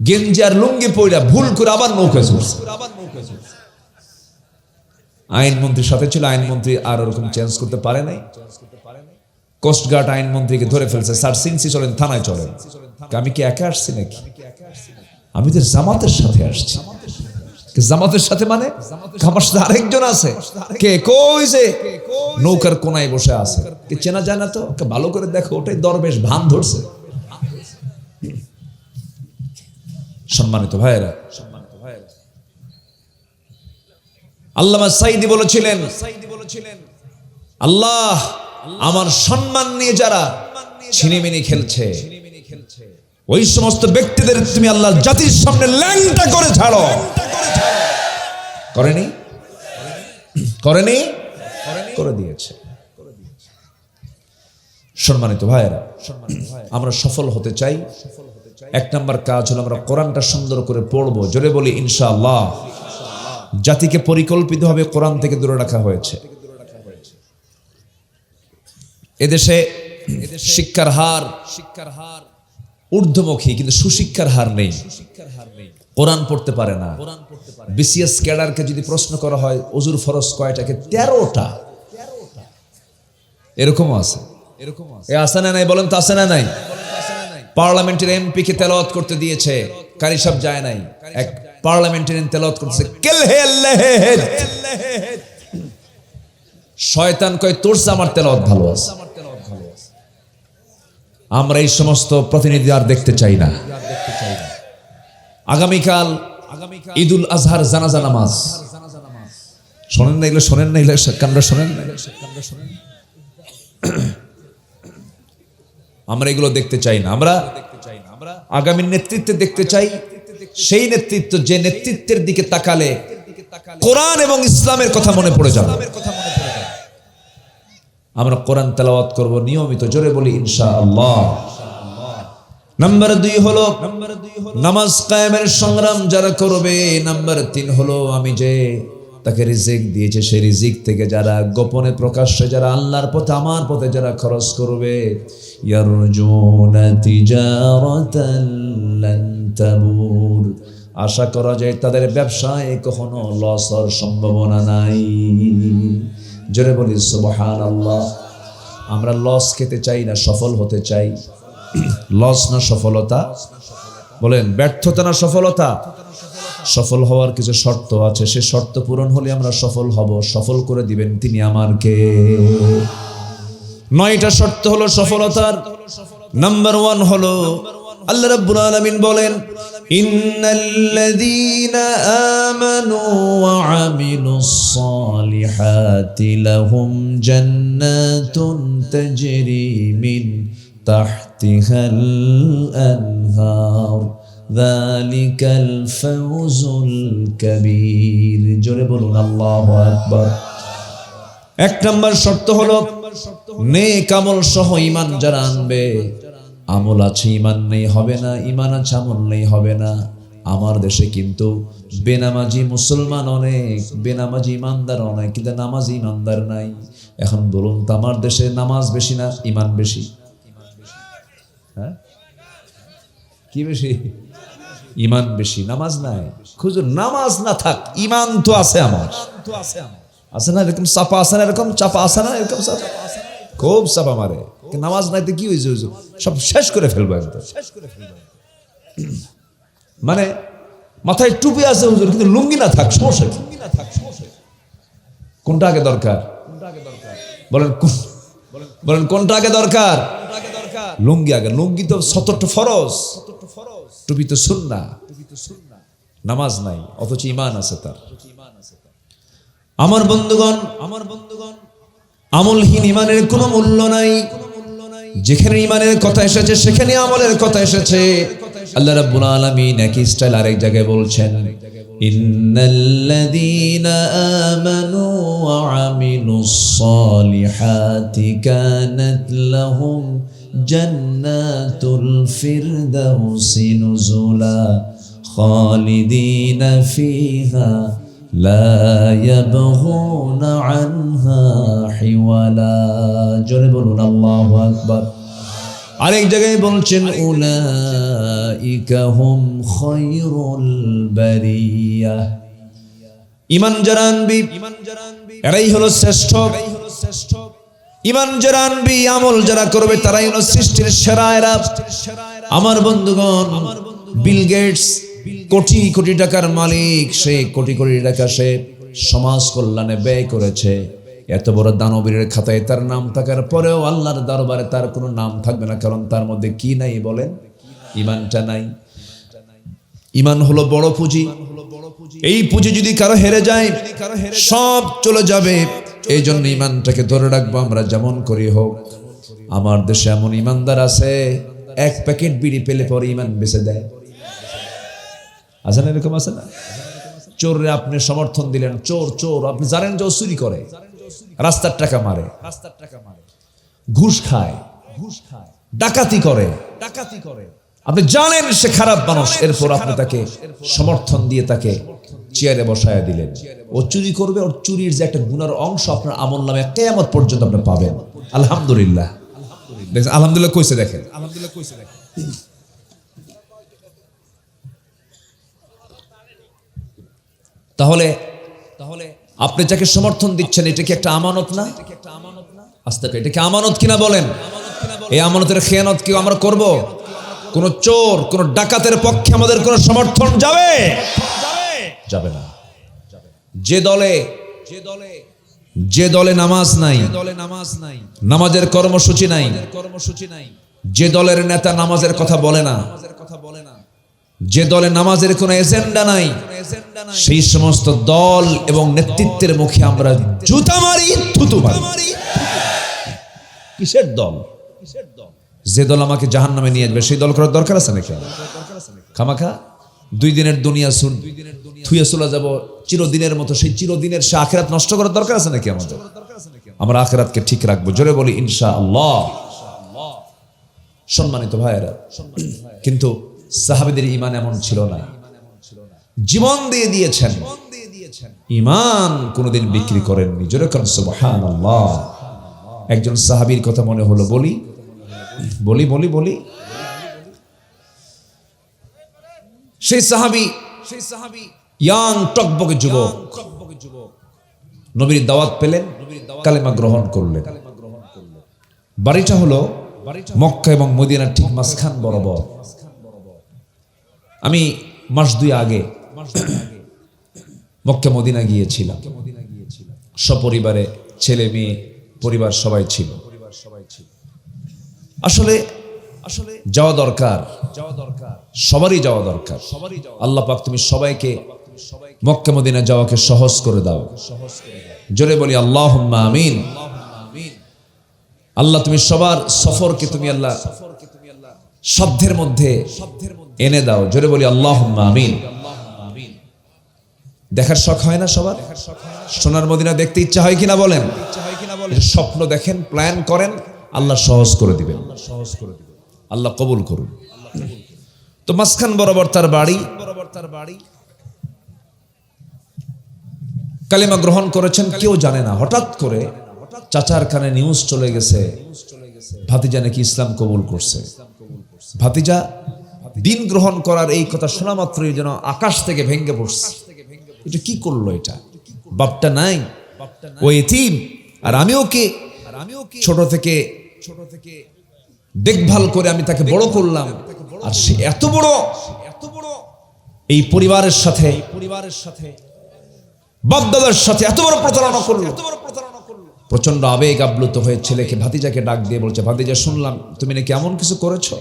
A: গেঞ্জি আর লুঙ্গি পইরা ভুল করে আবার নৌকায় চড়ছে। আইনমন্ত্রীর সাথে ছিল, আইনমন্ত্রী আর ওরকম চেঞ্জ করতে পারে নাই। কোস্টগার্ড আইনমন্ত্রীকে ধরে ফেলছে, স্যার সিনসি চলেন, থানায় চলেন। আমি কি একা আসছি নাকি? আমি তো জামাতের সাথে আসছি। জামাতের সাথে মানে আমার সাথে আরেকজন আছে, কে? কই যে নৌকার কোনায় বসে আছে, কে চেনা যায় না তো? ভালো করে দেখো, ওটাই দরবেশ, ভান ধরছে। সম্মানিত ভাইয়েরা, আল্লামা সাইদি বলেছিলেন, আল্লাহ আমার সম্মান নিয়ে যারা ছিনিমিনি খেলছে, ওই সমস্ত ব্যক্তিদের তুমি আল্লাহর জাতির সামনে ল্যাংটা করে ছাড়ো। করেনি? করেনি? করে দিয়েছে। সম্মানিত ভাইয়েরা, আমরা সফল হতে চাই। 1 নাম্বার কাজ হলো আমরা কোরআনটা সুন্দর করে পড়বো। জোরে বলি ইনশাআল্লাহ। জাতিকে পরিকল্পিতভাবে কোরআন থেকে দূরে রাখা হয়েছে। এদেশে শিক্ষার হার ঊর্ধ্বমুখী, কিন্তু সুশিক্ষার হার নেই। কোরআন পড়তে পারে না। বিসিএস ক্যাডারকে যদি প্রশ্ন করা হয় ওযুর ফরজ কয়টাকে, 13টা। এরকমও আছে, এ আছে না নাই? বলেন তো আছে না নাই? পার্লামেন্টের এমপি কে তেলাওয়াত করতে দিয়েছে, কারি সাহেব যায় নাই। এক পার্লামেন্টারিয়ান তেলাওয়াত করতেছে, শয়তান কয় তোর আমার তেলাওয়াত ভালো আছে। আমরা এই সমস্ত প্রতিনিধি আর দেখতে চাই না। আগামীকাল ঈদুল আজহার জানাজা নামাজ, শোনেন না এগুলো? শোনেন না এগুলো? কান্না শোনেন না? আমরা এগুলো দেখতে চাই না। আমরা আগামী নেতৃত্বে দেখতে চাই, সেই নেতৃত্ব যে নেতৃত্বের দিকে তাকালে কোরআন এবং ইসলামের কথা মনে পড়ে যাবে। আমরা কোরআন তেলাওয়াত করব নিয়মিত। জোরে বলি ইনশাআল্লাহ। নাম্বার 2 হলো নামাজ কায়েমের সংগ্রাম যারা করবে। নাম্বার 3 হলো আমি যে তাকে রিজিক দিয়েছে, সেই রিজিক থেকে যারা গোপনে প্রকাশ্যে যারা আল্লাহর পথে, আমার পথে যারা খরচ করবে, ইয়ারজুনা তিজারাতান লান তাবুর, আশা করা যায় তাদের ব্যবসায় কখনো লস হওয়ার সম্ভাবনা নাই। জোরে বলি সুবহানাল্লাহ। আমরা লস খেতে চাই না, সফল হতে চাই। লস না সফলতা? বলেন ব্যর্থতা না সফলতা? সফল হওয়ার কিছু শর্ত আছে, সে শর্ত পূরণ হলে আমরা সফল হব। সফল করে দিবেন তিনি আমার কে। 9টা শর্ত হলো সফলতার। নাম্বার 1 হলো আল্লাহ রাব্বুল আলামিন বলেন, ইন্নাল্লাযীনা আমানু ওয়া আমিলুস সালিহাতি লাহুম জান্নাতুন তাজরি মিন তাহতিহাল আনহার যালিকাল ফাওজুল কাবীর। জোরে বলুন আল্লাহু আকবার। 1 নম্বর শর্ত হলো নেক আমল সহ ঈমান যারা আনবে। আমল আছে ঈমান নেই হবে না, ঈমান আছে আমল নেই হবে না। আমার দেশে কিন্তু বেনামাজি মুসলমান অনেক, বেনামাজি ঈমানদার অনেক, কিন্তু নামাজি ঈমানদার নাই। এখন বলুন তো আমার দেশে নামাজ বেশি না ঈমান বেশি? হ্যাঁ, কি বেশি? ঈমান বেশি, নামাজ নাই। খুঁজুন, নামাজ না থাক ঈমান তো আছে আমার। আছে না এরকম চাপা? আছে না এরকম চাপা? আছে না এরকম চাপা? খুব চাপা মারে। নামাজ নাই তো কি হয়েছে? সব শেষ করে ফেলবো একদম। মানে মাথায় টুপি আছে হুজুর, কিন্তু লুঙ্গি না থাক, সমস্যা কি? কোনটা আগে দরকার বলেন? বলেন কোনটা আগে দরকার? লুঙ্গি আগে। লুঙ্গি তো সতর্ক ফরজ, টুপি তো সুন্নাহ। নামাজ নাই অথচ ঈমান আছে তার। আমার বন্ধুগণ, আমলহীন ঈমানের কোনো মূল্য নাই। যেখানে ঈমানের কথা এসেছে সেখানে আমলের কথা এসেছে। আল্লাহ রাব্বুল আলামিন একই স্টাইল আরেক জায়গায় বলছেন, ইন্নাল্লাযীনা আমানু ওয়া আমিলুস সালিহাতি কানাত লাহুম জান্নাতুল ফিরদাউসি নুজুলা খালিদিনা ফিহা লা ইয়াবগুনা আনহা হিওয়ালা। জোরে বলুন আল্লাহু আকবার। আরেক জায়গায় বলছেন, উলাইকা হুম খায়রুল বারিয়া। ঈমান যারা আনবি এরাই হলো শ্রেষ্ঠ। ঈমান যারা আনবি, আমল যারা করবে তারাই হলো সৃষ্টির সেরা। এরা আমার বন্ধুগণ, বিল গেটস কোটি কোটি টাকার মালিক, সে কোটি কোটি টাকা সে সমাজ কল্যাণে ব্যয় করেছে। এত বড় দানবীরের খাতায় তার নাম থাকার পরেও আল্লাহর দরবারে তার কোনো নাম থাকবে না, কারণ তার মধ্যে কি নাই বলেন? ঈমানটা নাই। ঈমান হলো বড় পুঁজি। এই পুঁজি যদি কারো হেরে যায় সব চলে যাবে। এই জন্য ঈমানটাকে ধরে রাখবো আমরা যেমন করি হোক। আমার দেশে এমন ঈমানদার আছে 1 প্যাকেট বিড়ি পেলে পরে ঈমান বেচে দেয়। আছে না এরকম? আছে না? চোরে আপনি সমর্থন দিলেন, চোর চোর, আপনি জানেন যে ও চুরি করে, রাস্তার টাকা মারে, ঘুষ খায়, ডাকাতি করে, আপনি জানেন সে খারাপ মানুষ, এরপর আপনি তাকে সমর্থন দিয়ে তাকে চেয়ারে বসায় দিলেন। ও চুরি করবে, ওর চুরির যে একটা গুনার অংশ আপনার আমলনামায় কিয়ামত পর্যন্ত আপনি পাবেন। আলহামদুলিল্লাহ। আলহামদুলিল্লাহ কইছে দেখেন। তাহলে আপনি যাকে সমর্থন দিচ্ছেন এটা কি একটা আমানত না? আস্তে করে, এটা কি আমানত কিনা বলেন? এই আমানতের খেয়ানত কি আমরা করব? কোন চোর, কোন ডাকাতের পক্ষে আমাদের কোন সমর্থন যাবে? যাবে না। যে দলে নামাজ নাই, নামাজের কর্মসূচি নাই, যে দলের নেতা নামাজের কথা বলে না, যে দলে নামাজের কোনো এজেন্ডা নাই, সেই সমস্ত দল এবং নেতৃত্বের মুখে আমরা জুতা মারি, থুতু মারি। কিসের দল? যে দল আমাকে জাহান্নামে নিয়ে যাবে সেই দল করার দরকার আছে নাকি? খামাখা 2 দিনের দুনিয়া শুন থুয়ে চলে যাব চিরদিনের মতো, সেই চিরদিনের সে আখিরাত নষ্ট করার দরকার আছে নাকি আমাদের? আমরা আখিরাতকে ঠিক রাখবো, জোরে বলি ইনশাআল্লাহ। সম্মানিত ভাইয়েরা, কিন্তু সাহাবীদের ঈমান এমন ছিল না, জীবন দিয়ে দিয়েছেন, ঈমান কোনোদিন বিক্রি করেননি। জোরে কোন সুবহানাল্লাহ। একজন সাহাবীর কথা মনে হলো, বলি সেই সাহাবী ইয়াং টকবকে যুবক, নবীর দাওয়াত পেলেন, কালেমা গ্রহণ করলেন। বাড়িটা হলো মক্কা এবং মদিনার ঠিক মাঝখান বরাবর। আমি মাস 2 আগে মক্কা মদিনা গিয়েছিলাম, সপরিবারে ছেলে মেয়ে পরিবার সবাই ছিল। আসলে যাওয়া দরকার, সবারই যাওয়া দরকার। আল্লাহ পাক তুমি সবাইকে মক্কা মদিনা যাওয়াকে সহজ করে দাও। জোরে বলি আল্লাহুম্মা আমিন। আল্লাহ তুমি সবার সফরকে তুমি আল্লাহ সাধ্যের মধ্যে এনে দাও। জোরে বলি আল্লাহুম্মা আমিন। দেখার শখ হয় না সবার? সোনার মদিনা দেখতে ইচ্ছা হয় কিনা বলেন? স্বপ্ন দেখেন, প্ল্যান করেন, আল্লাহ সহজ করে দিবেন। আল্লাহ কবুল করুন। তো মাঝখান বরাবর তার বাড়ি, কালিমা গ্রহণ করেছেন কেউ জানে না। হঠাৎ করে চাচার কানে নিউজ চলে গেছে, ভাতিজা নাকি ইসলাম কবুল করছে। ভাতিজা দিন গ্রহণ করার এই কথা শোনা মাত্রই যেন আকাশ থেকে ভেঙে পড়ছে। এটা কি করলো? এটা বাপটা নাই, ও এতিম, আর আমি ওকে ছোট থেকে দেখভাল করে আমি তাকে বড় করলাম, আর সে এত বড় এই পরিবারের সাথে বাপ দাদার সাথে এত বড় প্রতারণা করলো। প্রচন্ড আবেগ আপ্লুত হয়ে ছেলেকে ভাতিজাকে ডাক দিয়ে বলছে, ভাতিজা শুনলাম তুমি নাকি এমন কিছু করেছো।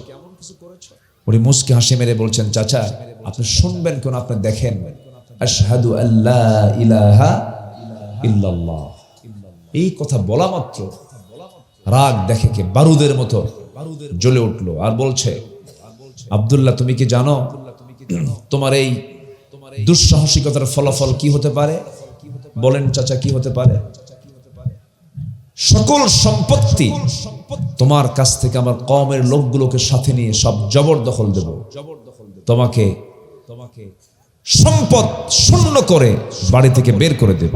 A: উনি মুস্কি হাসি মেরে বলছেন, চাচা আপনি শুনবেন কেন, আপনি দেখেন। আশহাদু আল্লা ইলাহা ইল্লাল্লাহ, এই কথা বলা মাত্র রাগ দেখে কে বারুদের মতো জ্বলে উঠলো, আর বলছে, আব্দুল্লাহ তুমি কি জানো তোমার এই দুঃসাহসিকতার ফলাফল কি হতে পারে? বলেন চাচা কি হতে পারে? সকল সম্পত্তি তোমার কাছ থেকে আমার কওমের লোকগুলোকে সাথে নিয়ে সব জবরদখল দেব, তোমাকে সম্পদ শূন্য করে বাড়ি থেকে বের করে দেব।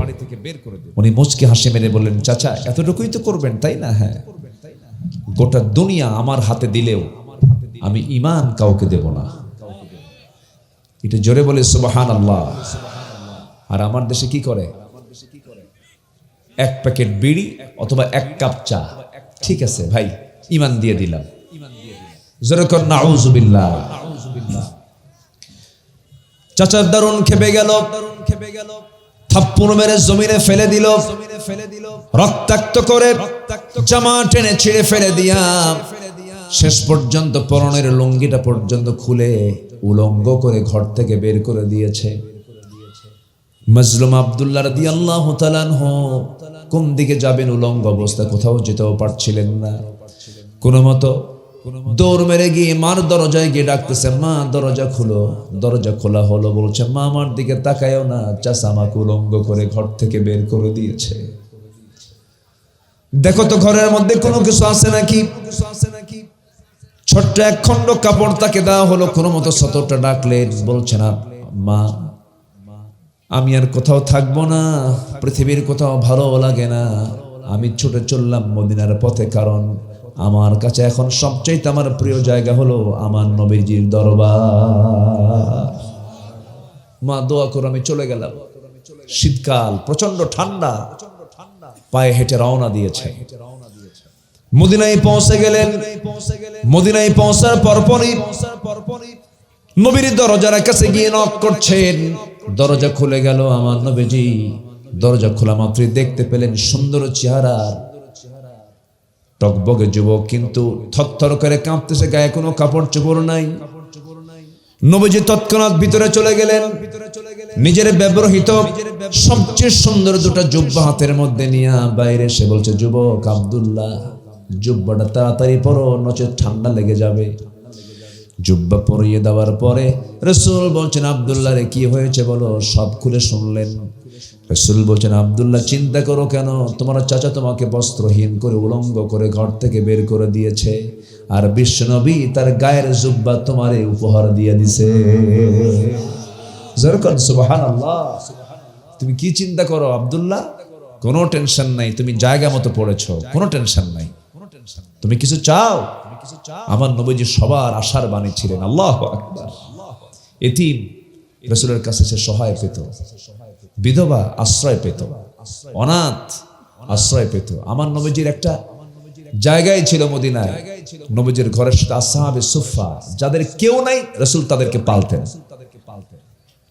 A: উনি মুচকি হাসি মেরে বললেন, চাচা এতটুকুই তো করবেন তাই না? হ্যাঁ, গোটা দুনিয়া আমার হাতে দিলেও আমি ঈমান কাউকে দেব না। এটা জোরে বলে সুবহানাল্লাহ। আর আমার দেশে কি করে? এক প্যাকেট বিড়ি অথবা এক কাপ চা, ঠিক আছে ভাই ঈমান দিয়ে দিলাম। জোরে কর নাউযুবিল্লাহ। চাচার দারুণ খেপে গেল, থাপ্পড় মেরে জমিনে ফেলে দিল, রক্তাক্ত করে জামা টেনে ছিঁড়ে ফেলে দিয়া শেষ পর্যন্ত পরনের লুঙ্গিটা পর্যন্ত খুলে উলঙ্গ করে ঘর থেকে বের করে দিয়েছে। মাজলুম আব্দুল্লাহ রাদিয়াল্লাহু তাআলা আনহু কোন দিকে যাবেন? উলঙ্গ অবস্থা, কোথাও যেতেও পারছিলেন না। কোনো মতো দৌড় মেরে গিয়ে মার দরজায় গিয়ে ডাকতেছে, মা দরজা খুলো। দরজা খোলা হলো, বলছে মা আমার দিকে তাকায়ও না, চাচা আমাকে উলঙ্গ করে ঘর থেকে বের করে দিয়েছে। দেখো তো ঘরের মধ্যে কোনো কিছু আছে নাকি? ছোট্ট এক খণ্ড কাপড় তাকে দেওয়া হলো। কোনো মতো সতরটা ডাকলেন, বলছে না মা আমি আর কোথাও থাকবো না, পৃথিবীর কোথাও ভালো লাগে না, আমি ছুটে চললাম মদিনার পথে, কারণ আমার কাছে এখন সবচেয়ে আমার প্রিয় জায়গা হলো আমার নবীজির দরবার। মা দোয়া করে আমি চলে গেলাম। শীতকাল, প্রচন্ড ঠান্ডা, পায়ে হেঁটে রওনা দিয়েছে। মদিনায় পৌঁছে গেলেন। মদিনায় পৌঁছার পরপরই নবীর দরজার কাছে গিয়ে নক করছেন। দরজা খুলে গেল। আমার নবীজি দরজা খোলা মাত্রই দেখতে পেলেন সুন্দর চেহারা, টকবগে যুবক, কিন্তু থরথর করে কাঁপতেছে, গায়ে কোনো কাপড় চোপড় নাই। নবীজি তৎক্ষণাৎ ভিতরে চলে গেলেন। নিজের ব্যবহৃত সবচেয়ে সুন্দর দুটো জুব্বা হাতের মধ্যে নিয়ে বাইরে এসে বলছে, যুবক আব্দুল্লাহ জুব্বাটা তাড়াতাড়ি পরো, নচেত ঠান্ডা লেগে যাবে। জুব্বা পরিয়ে দেওয়ার পরে রাসূল বলছেন, আব্দুল্লাহ রে কি হয়েছে বলো। সব খুলে শুনলেন। রাসূল বলছেন, আব্দুল্লাহ চিন্তা করো কেন, তোমার চাচা তোমাকে বস্ত্রহীন করে উলঙ্গ করে ঘর থেকে বের করে দিয়েছে, আর বিশ্বনবী তার গায়ের জুব্বা তোমারে উপহার দিয়ে দিছে। জরকান সুবহানাল্লাহ। তুমি কি চিন্তা করো আব্দুল্লাহ? কোনো টেনশন নাই, তুমি জায়গা মতো পড়েছো, কোনো টেনশন নাই। তুমি কিছু চাও? আমার নবীজি সবার আশার বাণী ছিলেন। আল্লাহু আকবার। এতিম রাসূলের কাছে সে সহায় পেত, বিধবা আশ্রয় পেত, অনাথ আশ্রয় পেত। আমার নবীজির একটা জায়গায় ছিল মদিনায়, নবীজির ঘরের সাথে আসহাবে সুফা, যাদের কেউ নাই রাসূল তাদেরকে পালতেন।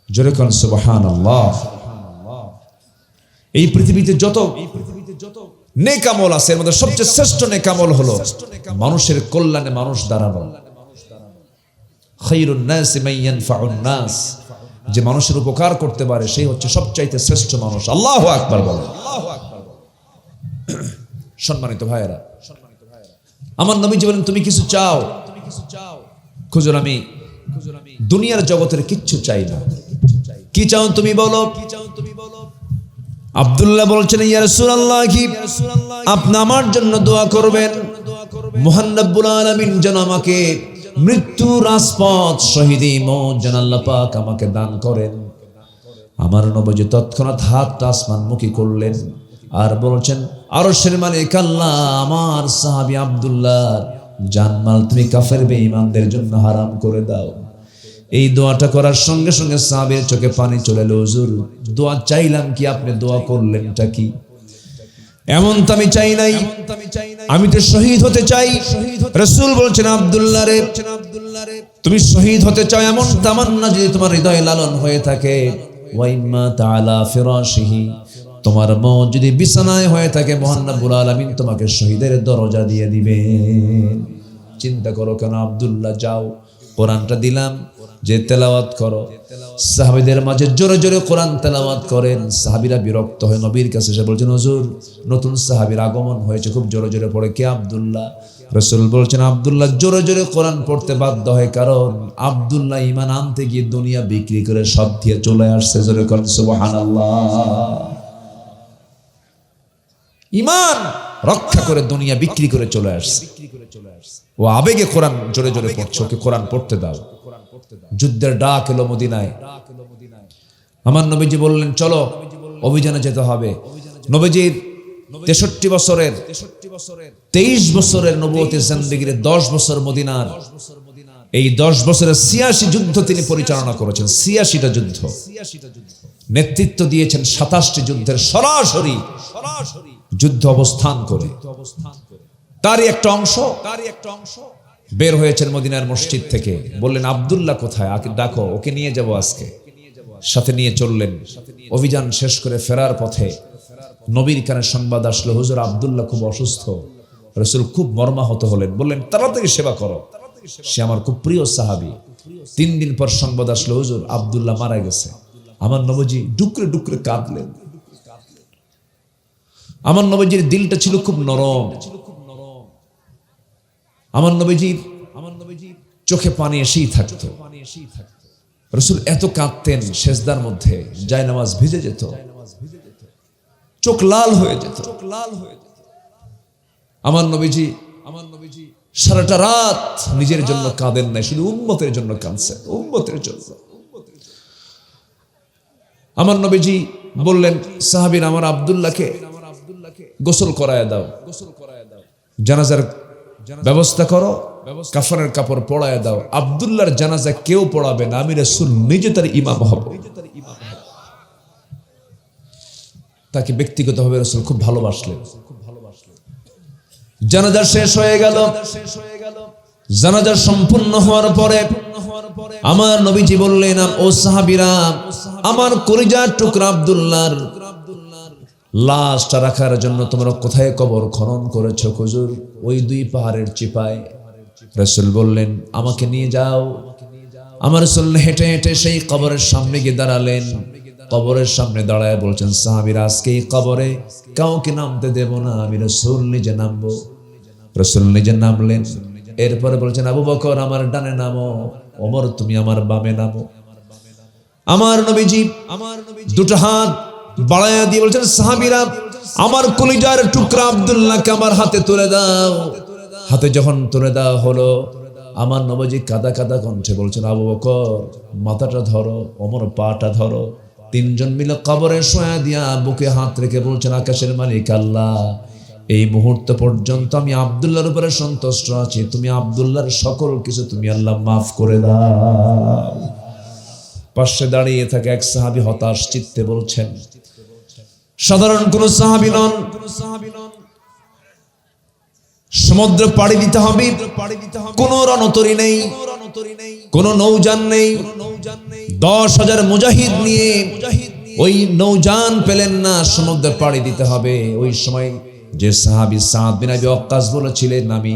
A: জোরে কোন সুবহানাল্লাহ। এই পৃথিবীতে যত নেক আমল আছে এর মধ্যে সবচেয়ে শ্রেষ্ঠ নেক আমল হলো মানুষের কল্যাণে মানুষ দাঁড়ানো। খায়রুন নাসি মান ইয়ানফাউন নাস, যে মানুষের উপকার করতে পারে সেই হচ্ছে সবচাইতে শ্রেষ্ঠ মানুষ। আল্লাহু আকবার বলেন। সম্মানিত ভাইয়েরা, আমার নবীজি বলেন তুমি কিছু চাও, খুঁজুন আমি দুনিয়ার জগতের কিচ্ছু চাই না। কি চাও তুমি বলো। আব্দুল্লাহ বলছেন ইয়া রাসূলুল্লাহ, আপনি আমার জন্য দোয়া করবেন মহান রব্বুল আলামিন যেন আমাকে মৃত্যু রাজপথ শহীদি মওত যেন আল্লাহ পাক আমাকে দান করেন। আমার নবীজি তৎক্ষণাৎ হাতটা আসমানমুখী করলেন আর বলছেন আরশের মালিক আল্লাহ, আমার সাহাবী আব্দুল্লাহ জানমাল তুমি কাফের বেঈমানদের জন্য হারাম করে দাও। এই দোয়াটা করার সঙ্গে সঙ্গে সাহাবীর চোখে পানি চলে এলো। হুজুর দোয়া চাইলাম কি, আপনি দোয়া করলেনটা কি? এমন তো আমি চাই নাই, আমি তো শহীদ হতে চাই। রাসূল বলছেন আব্দুল্লাহ রে, তুমি শহীদ হতে চাও এমন তামান্না যদি তোমার হৃদয়ে লালন হয়ে থাকে, ওয়াইম্মা তাআলা ফিরাশিহি, তোমার মওত যদি বিছানায় হয়ে থাকে মহান রব্বুল আলামিন তোমাকে শহীদের দরজা দিয়ে দিবেন। চিন্তা করো কেন আব্দুল্লাহ, যাও কোরআনটা দিলাম যে তেলাওয়াত করো। সাহাবীদের মাঝে জোরে জোরে কোরআন তেলাওয়াত করেন। সাহাবীরা বিরক্ত হয়ে নবীর কাছে এসে বলছেন হুজুর নতুন সাহাবীর আগমন হয়েছে, খুব জোরে জোরে পড়ে। কে? আব্দুল্লাহ। রাসূল বলছেন আব্দুল্লাহ জোরে জোরে কোরআন পড়তে বাধ্য হয়, কারণ আব্দুল্লাহ ঈমান আনতে গিয়ে দুনিয়া বিক্রি করে সব দিয়ে চলে আসছে। জোরে করেন সুবহানাল্লাহ। ঈমান রক্ষা করে দুনিয়া বিক্রি করে চলে আসছে। ও আবেগে কোরআন জোরে জোরে পড়ছে, ওকে কোরআন পড়তে দাও। যুদ্ধের ডাক এলো মদিনায়। আমার নবীজি বললেন চলো অভিযানে যেতে হবে। নবীজির 63 বছরের 23 বছরের নবুয়তের জিন্দেগীর 10 বছর মদিনার, এই 10 বছরের 86 যুদ্ধ তিনি পরিচালনা করেছেন। 86টা যুদ্ধ নেতৃত্ব দিয়েছেন। 27টি যুদ্ধের সরাসরি যুদ্ধ অবস্থান করে তারই একটা অংশ বের হয়েছেন মদিনার মসজিদ থেকে। বললেন আব্দুল্লাহ কোথায়, আকে ডাকো, ওকে নিয়ে যাব আজকে। সাথে নিয়ে চললেন। অভিযান শেষ করে ফেরার পথে নবীর কানে সংবাদ আসলো হুজুর আব্দুল্লাহ খুব অসুস্থ। রাসূল খুব মর্মাহত হলেন, বললেন তাড়াতাড়ি সেবা করো, সে আমার খুব প্রিয় সাহাবী। 3 দিন পর সংবাদ আসলো হুজুর আব্দুল্লাহ মারা গেছে। আমার নবীজি ডুকরে ডুকরে কাঁদলেন। আমার নবীজির দিলটা ছিল খুব নরম। আমার নবীজির চোখে পানি এসেই থাকতো। রাসূল এত কাঁদতেন, সেজদার মধ্যে জায়নামাজ ভিজে যেত, চোখ লাল হয়ে যেত। আমার নবীজি সারাটা রাত নিজের জন্য কাঁদেন নাই, শুধু উম্মতের জন্য কাঁদছেন, উম্মতের জন্য। আমার নবীজি বললেন সাহাবীরা আমার আব্দুল্লাহকে গোসল করায় দাও, জানাজার ব্যবস্থা করো, কাফনের কাপড় পরায় দাও। আব্দুল্লাহর জানাজা কেউ পড়াবে না, আমি রাসূল নিজে তার ইমাম হব। তাকে ব্যক্তিগতভাবে রাসূল খুব ভালোবাসলেন। জানাজা শেষ হয়ে গেল। জানাজা সম্পূর্ণ হওয়ার পরে আমার নবীজি বললেন ও সাহাবীরা, আমার কলিজার টুকরা আব্দুল্লাহর লাশটা রাখার জন্য তোমরা কোথায় কবর খনন করেছো? হুজুর ওই 2 পাহাড়ের চিপায়। রাসূল বললেন আমাকে নিয়ে যাও। আমার রাসূল হেঁটে হেঁটে সেই কবরের সামনে গিয়ে দাঁড়ালেন। কবরের সামনে দাঁড়ায় বলছেন সাহাবীরা আজকে এই কবরে কাউকে নামতে দেব না, আমি রাসূল নিজে নামবো। রাসূল নিজে নামলেন। এরপরে বলছেন আবু বকর আমার ডানে নামো, ওমর তুমি আমার বামে নামো। আমার নবীজি দুটো হাত বাড়ায়া দিয়ে বলছেন সাহাবীরা আমার কলিজার টুকরা আব্দুল্লাহকে আমার হাতে তুলে দাও। হাতে যখন তুলে দেওয়া হলো আমার নবীজি কাদা কাদা কণ্ঠে বলছেন আবু বকর মাথাটা ধরো, ওমর পাটা ধরো। 3 জন মিলে কবরে শোয়া দিয়া বুকে হাত রেখে বলছেন আকাশের মালিক আল্লাহ, এই মুহূর্ত পর্যন্ত আমি আব্দুল্লাহর উপরে সন্তুষ্ট আছি, তুমি আব্দুল্লাহর সকল কিছু তুমি আল্লাহ মাফ করে দাও। পাশে দাঁড়িয়ে থাকে এক সাহাবী হতাশ চিত্তে বলছেন, সাধারণ কোন সাহাবী নন, সমুদ্র পাড়ি দিতে হবে, কোন রণতরী নেই, কোনো নৌযান নেই। 10,000 মুজাহিদ নিয়ে ওই নৌযান পেলেন না, সমুদ্রে পাড়ি দিতে হবে। ওই সময় যে সাহাবী সাদ বিন আবি ওয়াক্কাস বলেছিলেন, আমি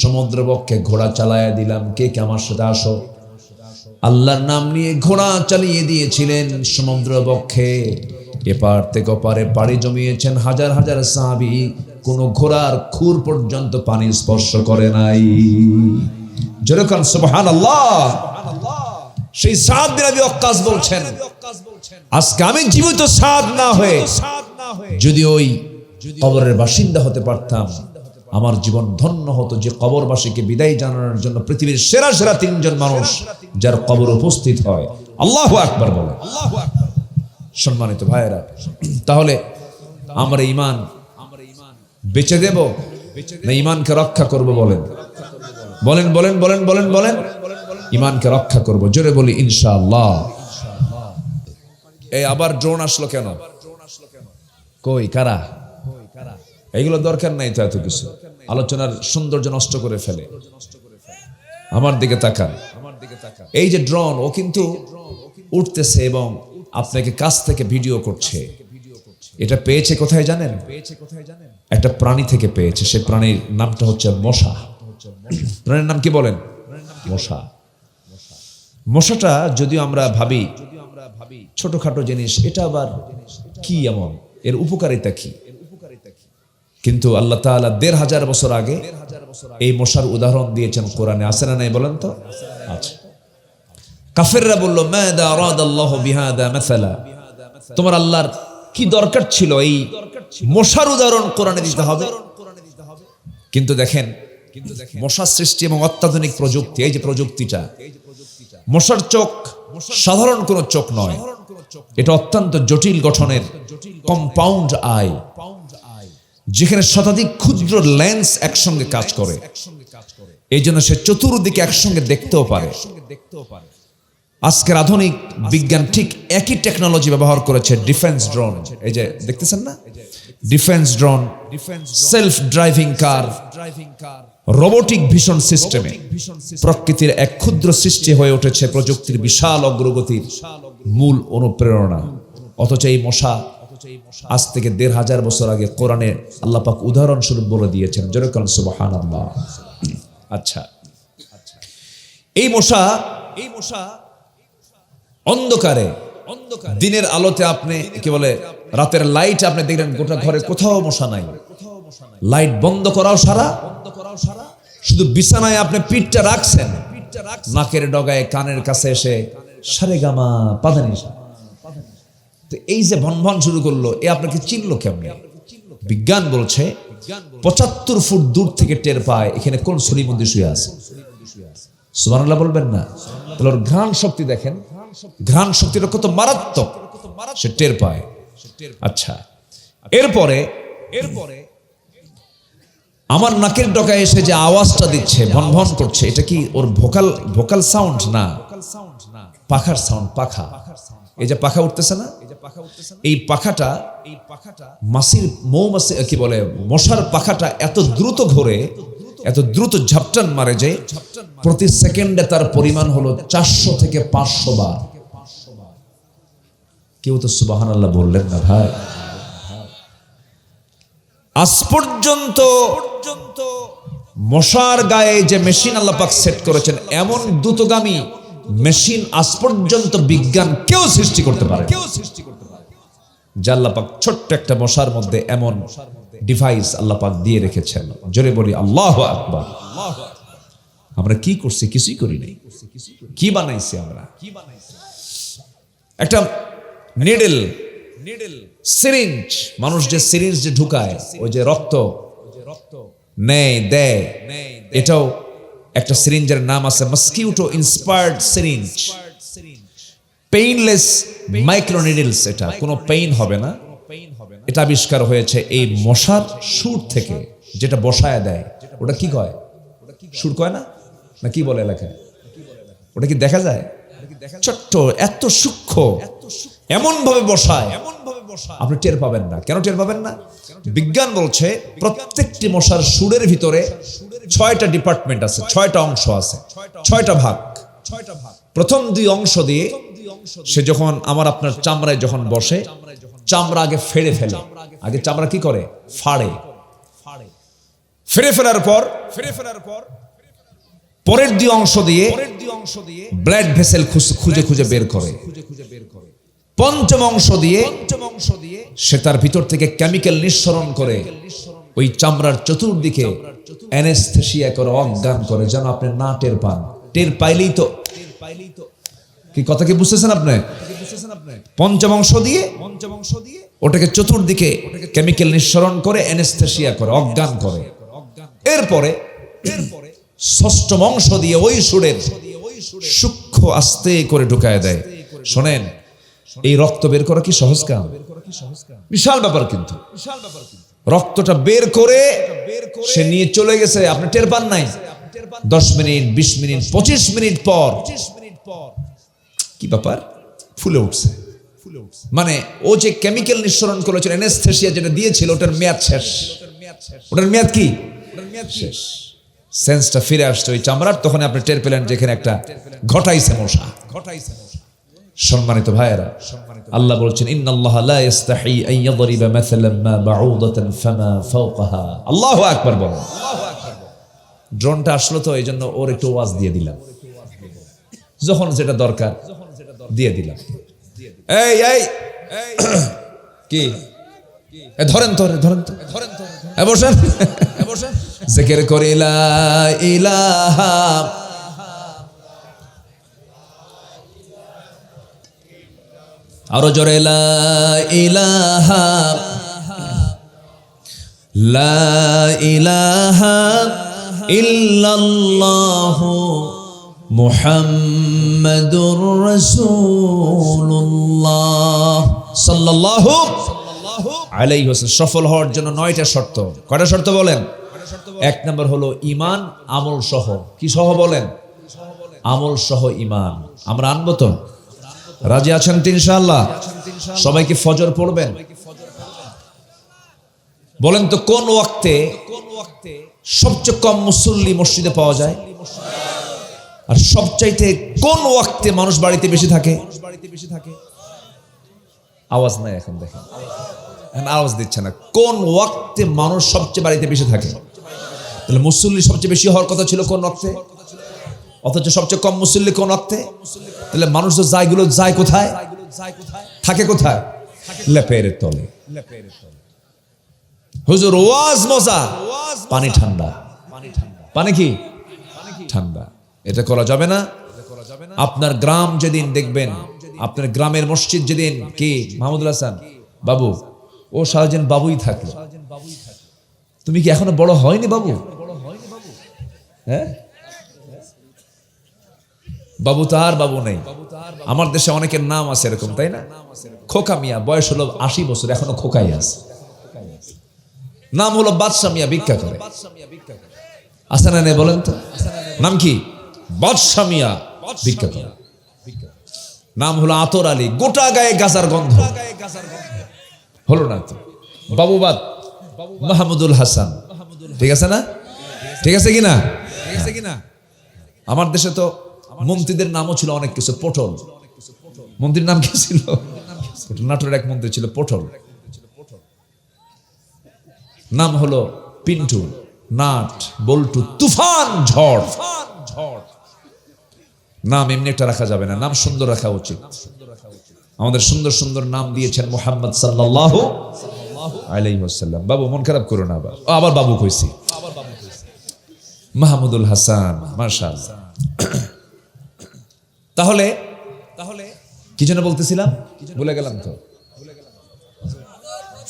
A: সমুদ্র বক্ষে ঘোড়া চালায়া দিলাম, কে কে আমার সাথে আসো। আল্লাহর নাম নিয়ে ঘোড়া চালিয়ে দিয়েছিলেন সমুদ্র বক্ষে। এপার থেকে ওপারে পাড়ি জমিয়েছেন হাজার হাজার সাহাবী, কোন ঘোড়ার খুর পর্যন্ত পানি স্পর্শ করে নাই। যেরকম সুবহানাল্লাহ। সেই সাদ বিন আবি ওয়াক্কাস বলছেন, আজকে আমি জীবিত সাদ না হয়ে যদি ওই কবরের বাসিন্দা হতে পারতাম, আমার জীবন ধন্য হতো। যে কবরবাসীকে বিদায় জানানোর জন্য পৃথিবীর সেরা সেরা 3 জন মানুষ যার কবর উপস্থিত হয়। আল্লাহু আকবার বলে। সম্মানিত ভাইয়েরা, তাহলে আমরা ঈমান বেচে দেব না ঈমানকে রক্ষা করব? বলেন বলেন বলেন বলেন বলেন বলেন ঈমানকে রক্ষা করব। জোরে বলি ইনশাআল্লাহ। এই আবার ড্রোন আসলো কেন? কই কারা? এইগুলো দরকার নাই তো, এত কিছু আলোচনার সৌন্দর্য নষ্ট করে ফেলে। আমার দিকে তাকান। এই যে ড্রোন, ও কিন্তু উঠতেছে এবং আপনাকে কাছ থেকে ভিডিও করছে। এটা পেয়েছে কোথায় জানেন? একটা প্রাণী থেকে পেয়েছে। সে প্রাণীর নামটা হচ্ছে মশা। প্রাণীর নাম কি বলেন? মশা। মশাটা যদিও আমরা ভাবি ছোটখাটো জিনিস, এটা আবার কি এমন, এর উপকারিতা কি? কিন্তু আল্লাহ তাআলা ১৫০০ বছর আগে এই মশার উদাহরণ দিয়েছেন কোরআনে। আছে না নাই বলেন তো? আচ্ছা। কাফেররা বলল, মাযা আরাদাল্লাহু বিহাদা মাসালা, তোমার আল্লাহর কি দরকার ছিল এই মশার উদাহরণ কোরআনে দিতে হবে? কিন্তু দেখেন, মশার সৃষ্টি এবং অত্যাধুনিক প্রযুক্তি, এই যে প্রযুক্তিটা, মশার চোখ সাধারণ কোনো চোখ নয়, এটা অত্যন্ত জটিল গঠনের কম্পাউন্ড আই, যেখানে শতাধিক ক্ষুদ্র লেন্স একসঙ্গে কাজ করে। এই জন্য সে চতুর্দিকে একসঙ্গে দেখতেও পারে। আজকের আধুনিক বিজ্ঞান ঠিক একই টেকনোলজি ব্যবহার করেছে ডিফেন্স ড্রোন। এই যে দেখতেছেন না, ডিফেন্স ড্রোন, সেলফ ড্রাইভিং কার, রোবোটিক ভিশন সিস্টেমে প্রকৃতির এক ক্ষুদ্র সৃষ্টি হয়ে উঠেছে প্রযুক্তির বিশাল অগ্রগতির মূল অনুপ্রেরণা। অথচ এই মশা আজ থেকে ১৫০০ বছর আগে কোরআনে আল্লাহ পাক উদাহরণস্বরূপ বলে দিয়েছেন। যেরকম সুবহানাল্লাহ। আচ্ছা, এই মশা অন্ধকারে, দিনের আলোতে আপনি কি বলে রাতের লাইট আপনি দেখলেন গোটা ঘরে কোথাও মশা নাই, লাইট বন্ধ করাও সারা, শুধু বিছানায় আপনি পিঠটা রাখছেন, নাকের ডগায় কানের কাছে এসে সারেগামা পাধানিসা, তো এই যে ভনভন শুরু করলো, এ আপনাকে চিনলো কেমনে? বিজ্ঞান বলছে ৭৫ ফুট দূর থেকে টের পায় এখানে কোন শরীর মধ্যে শুয়ে আছে। সুবহানাল্লাহ বলবেন না? তাহলে ওর ঘ্রাণ শক্তি দেখেন, ঘ্রাণ শক্তিটা কত মারাত্মক, সে টের পায়। আচ্ছা, এরপরে আমার নাকের ডগায় এসে যে আওয়াজটা দিচ্ছে, ভনভন করছে, এটা কি ওর ভোকাল সাউন্ড? না, পাখার সাউন্ড। পাখা, এই যে পাখা উঠতেছে না, এই পাখাটা মৌমাছি কি বলে মশার পাখাটা এত দ্রুত ঘোরে, এত দ্রুত ঝাপটান মারে যে প্রতি সেকেন্ডে তার পরিমাণ হলো ৪০০ থেকে ৫০০ বার। কেউ তো সুবহানাল্লাহ বললেন না ভাই। আজ পর্যন্ত মশার গায়ে যে মেশিন আল্লাহ পাক সেট করেছেন, এমন দ্রুতগামী মেশিন আজ পর্যন্ত বিজ্ঞান কেউ সৃষ্টি করতে পারে। যে আল্লাহ পাক ছোট্ট একটা মশার মধ্যে এমন ডিভাইস আল্লাহ পাক দিয়ে রেখেছেন। জোরে বলি আল্লাহু আকবার। আমরা কি করছি? কিছুই করি নাই। কি বানাইছি আমরা? একটা নিডল, সিরিঞ্জ, মানুষ যে সিরিঞ্জ যে ঢুকায়, ওই যে রক্ত নেয় দেয়, এটাও একটা সিরিঞ্জের নাম আছে mosquito inspired syringe, painless micro needles. এটা কোনো পেইন হবে না। এটা আবিষ্কার হয়েছে এই মশার সুর থেকে, যেটা বসায় দেয়। ওটা কি কয়? সুর কয় না, না কি বলে এলাকায়? ওটা কি দেখা যায়? ছোট্ট, এত সূক্ষ্ম, এমন ভাবে বসায় আপনি টের পাবেন না। কেন টের পাবেন না? বিজ্ঞান বলছে প্রত্যেকটি মশার সুরের ভিতরে ৬টা ডিপার্টমেন্ট আছে, ৬টা অংশ আছে, ৬টা ভাগ। প্রথম দুই অংশ দিয়ে সে যখন আমার আপনার চামড়ায় যখন বসে, চামড়া আগে ফেড়ে ফেলে। আগে চামড়া কি করে? ফাড়ে। ফেড়ে ফেলার পর পরের দুই অংশ দিয়ে ব্লাড ভেসেল খুঁজে খুঁজে বের করে। পঞ্চম অংশ দিয়ে সে তার ভিতর থেকে কেমিক্যাল নিঃসরণ করে ওই চামড়ার চতুর্দিকে অ্যানেস্থেসিয়া করে, অজ্ঞান করে, যেন আপনি না টের পান। টের পাইলেই তো কি কথা কি বুঝতেছেন আপনি? পঞ্চম অংশ দিয়ে ওটাকে চতুর্দিকে কেমিক্যাল নিঃসরণ করে অ্যানেস্থেসিয়া করে, অজ্ঞান করে। এরপরে ষষ্ঠম অংশ দিয়ে ওই সুরের সূক্ষ্ম আস্তে করে ঢুকায় দেয়। শোনেন, এই রক্ত বের করা কি সহজ কাম? বিশাল ব্যাপার। কিন্তু রক্তটা বের করে সে নিয়ে চলে গেছে, আপনি টের পান নাই। 10 মিনিট, 20 মিনিট, 25 মিনিট পর কি ব্যাপার? ফুলে উঠছে। মানে ও যে কেমিক্যাল নিঃসরণ করেছিল, অ্যানেস্থেসিয়া যেটা দিয়েছিল, ওটার মেয়াদ শেষ। ওটার মেয়াদ কি? শেষ। সেন্সটা ফিরে আসছে ওই চামড়ার। তখন আপনি টের পেলেন যেখানে একটা ঘটাইছে মশা। সম্মানিত ভাইয়েরা, আল্লাহ বলছেন, ইন্নাল্লাহা লা ইস্তাহি আন ইয়াদরিবা মাসালান মা বাউদাতান ফামা ফাওকাহা। আল্লাহু আকবার বলেন। ড্রোনটা আসলো তো এইজন্য ওর একটু ওয়াজ দিয়ে দিলাম, যখন যেটা দরকার দিয়ে দিলাম। এই এই কি ধরেন তো, বসেন, জিকির করে লা ইলাহা আরো জোরে লা ইলাহা ইল্লাল্লাহু মুহাম্মাদুর রাসূলুল্লাহ সাল্লাল্লাহু আলাইহি ওয়াসাল্লাম। সফল হওয়ার জন্য 9টা শর্ত। কয়টা শর্ত বলেন? 1 নম্বর হলো ঈমান, আমল সহ। কি সহ বলেন? আমল সহ ঈমান। আমরা আনবো তো? রাজি আছেন তো ইনশাআল্লাহ? সবাই কি ফজর পড়বেন? বলেন তো কোন ওয়াক্তে সবচেয়ে কম মুসল্লি মসজিদে পাওয়া যায়? আর সবচাইতে কোন ওয়াক্তে মানুষ বাড়িতে বেশি থাকে? আওয়াজ নাই এখন, দেখেন আওয়াজ দিচ্ছে না। কোন ওয়াক্তে মানুষ সবচেয়ে বাড়িতে বেশি থাকে? তাহলে মুসল্লি সবচেয়ে বেশি হওয়ার কথা ছিল কোন ওয়াক্তে? অথচ সবচেয়ে কম মুসল্লি কোন ওয়াক্তে? তাহলে মানুষ তো যায়গুলো যায় কোথায়? থাকে কোথায়? লেপের তলে। হুজুর ওয়াজ মজা, পানি ঠান্ডা। পানি কি ঠান্ডা? এটা করা যাবে না। আপনার গ্রাম যেদিন দেখবেন, আপনার গ্রামের মসজিদ যেদিন কি মাহমুদুল হাসান বাবু, ও সারাদিন বাবুই থাকলো। তুমি কি এখনো বড় হয়নি বাবু? হ্যাঁ, বাবু তো আর বাবু নেই। আমার দেশে অনেকের নাম আছে এরকম, তাই না? খোকা মিয়া, বয়স হলো 80 বছর, এখনো খোকাই আছে। নাম হলো বাদশা মিয়া, ভিক্ষা করে। আছে না নেই বলেন তো? নাম কি? বাদশা মিয়া, ভিক্ষা করে। নাম হলো আতর আলী, গোটা গায়ে গাজার গন্ধ। হলো না তো? বাবুবাদ মাহমুদুল হাসান, ঠিক আছে না? ঠিক আছে কিনা? আমার দেশে তো মন্ত্রীদের নামও ছিল অনেক কিছু। পটল মন্ত্রীর নাম কি ছিল? নাটোরের এক মন্ত্রী ছিল পটল। নাম হলো পিন্টু, নাট, বল্টু, তুফান, ঝড়। নাম এমনি একটা রাখা যাবে না, নাম সুন্দর রাখা উচিত। আমাদের সুন্দর সুন্দর নাম দিয়েছেন মুহাম্মদ সাল্লাল্লাহু আলাইহি ওয়াসাল্লাম। বাবু মন খারাপ করো না, আবার বাবু কইছি। মাহমুদুল হাসান, মাশাআল্লাহ। তাহলে কি যেন বলতেছিলাম, ভুলে গেলাম তো।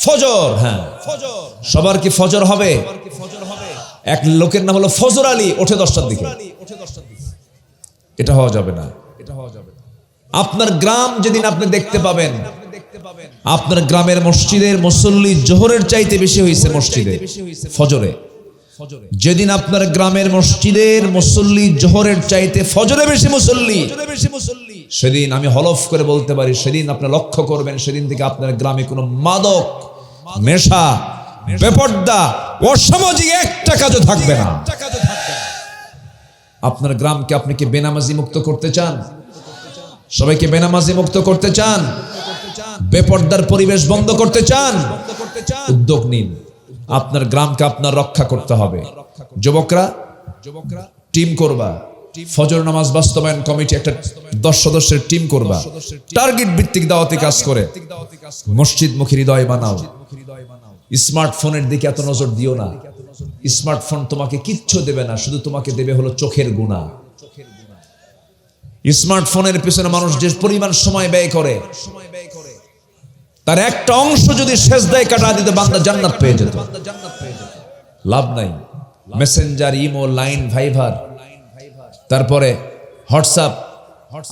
A: ফজর, হ্যাঁ সবার কি ফজর হবে? এক লোকের নাম হলো ফজর আলী, ওঠে 10টার দিকে। এটা হওয়া যাবে না। আপনার গ্রাম যেদিন আপনি দেখতে পাবেন আপনার গ্রামের মসজিদের মুসল্লি জোহরের চাইতে বেশি হয়েছে মসজিদে ফজরে, যেদিন আপনার গ্রামের মসজিদের মুসল্লি জোহরের চাইতে ফজরে বেশি মুসল্লি, সেদিন আমি হলফ করে বলতে পারি, সেদিন আপনি লক্ষ্য করবেন, সেদিন থেকে আপনার গ্রামে কোনো মাদক, নেশা, বেপর্দা, অসামাজিক একটা কাজও থাকবে না। আপনার গ্রামকে আপনি কি বেনামাজি মুক্ত করতে চান? সবাইকে বেনামাজি মুক্ত করতে চান? বেপর্দার পরিবেশ বন্ধ করতে চান? উদ্যোগ নিন। আপনার গ্রামকে আপনার রক্ষা করতে হবে। যুবকরা টিম করবা, ফজর নামাজ বাস্তবায়ন কমিটি একটা 10 সদস্যের টিম করবা, টার্গেট ভিত্তিক দাওয়াতি কাজ করে মসজিদমুখী হৃদয় বানাও। স্মার্টফোনের দিকে এত নজর দিও না। স্মার্টফোন তোমাকে কিচ্ছু দেবে না, শুধু তোমাকে দেবে হলো চোখের গুনাহ। স্মার্টফোনের পিছনে মানুষ যে পরিমাণ সময় ব্যয় করে, তার একটা অংশ যদি সেজদায় কাটা দিতে বান্দা জান্নাত পেয়ে যেত। লাভ নাই। মেসেঞ্জার, ইমো, লাইন, ভাইভার, তারপরে হোয়াটসঅ্যাপ,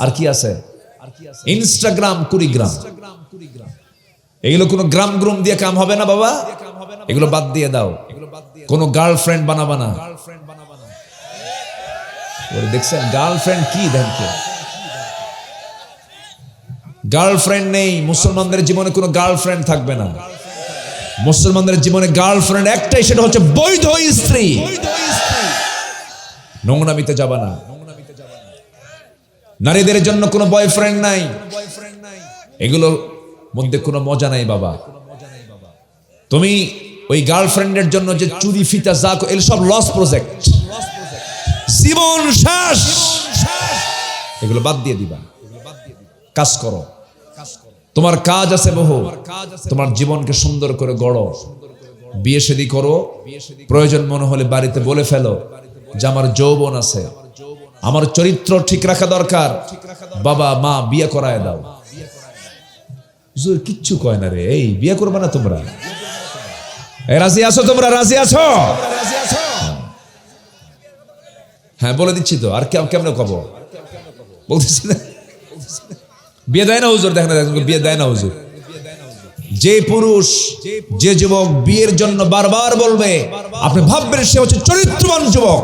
A: আর কি আছে, ইনস্টাগ্রাম, কুড়িগ্রাম, এগুলো কোনো গ্রাম গ্রুম দিয়ে কাম হবে না বাবা। এগুলো বাদ দিয়ে দাও। কোনো গার্লফ্রেন্ড বানাবা না। দেখছেন গার্লফ্রেন্ড কি? দেখেন গার্লফ্রেন্ড নেই। মুসলমানদের জীবনে কোনো গার্লফ্রেন্ড থাকবে না। মুসলমানদের জীবনে গার্লফ্রেন্ড একটাই, সেটা হচ্ছে বৈধ স্ত্রী। নোংরামিতে যাবা না। নারীদের জন্য কোনো বয়ফ্রেন্ড নাই। এগুলোর মধ্যে কোনো মজা নাই বাবা। তুমি ওই গার্লফ্রেন্ডের জন্য যে চুরি ফিতা যা এগুলো সব লস প্রজেক্ট, জীবন শেষ। এগুলো বাদ দিয়ে দিবা। কাজ করো। তোমার কাজ আছে বহু। তোমার জীবনকে সুন্দর করে গড়ো। বিয়ে শাদী করো। প্রয়োজন মনে হলে বাড়িতে বলে ফেলো যে আমার যৌবন আছে, আমার চরিত্র ঠিক রাখা দরকার, বাবা মা বিয়ে করায় দাও। কিচ্ছু কয় না রে, এই বিয়ে করবে না তোমরা? রাজি আছো তোমরা? রাজি আছো? হ্যাঁ বলে দিচ্ছি তো। আর কেমন কব বলতেছি না? বিয়ে দেয় না হুজুর? দেখেন বিয়ে দেয় না হুজুর। যে পুরুষ, যে যুবক বিয়ের জন্য বারবার বলবে, আপনি ভাববেন সে হচ্ছে চরিত্রবান যুবক।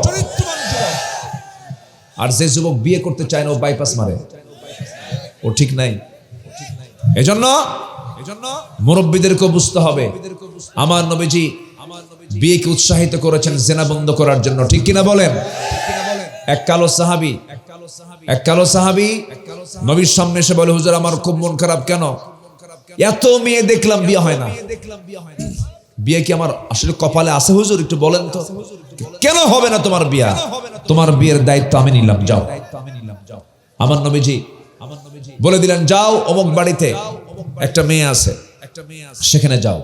A: আর যে যুবক বিয়ে করতে চায় না, ও বাইপাস মারে, ও ঠিক নাই। এজন্য মুরব্বীদেরকে বুঝতে হবে। আমার নবীজি বিয়েকে উৎসাহিত করেছেন জিনা বন্ধ করার জন্য, ঠিক কিনা বলেন? এক কালো সাহাবী নবীর সামনে এসে বলে, হুজুর আমার খুব মন খারাপ। কেন? এত মেয়ে দেখলাম বিয়ে হয় না। বিয়ে কি আমার আসলে কপালে আছে হুজুর? একটু বলেন তো। কেন হবে না তোমার বিয়ে? তোমার বিয়ের দায়িত্ব আমি নিলাম, যাও। আমার নবীজি বলে দিলেন, যাও অমুক বাড়িতে একটা মেয়ে আছে, সেখানে যাও।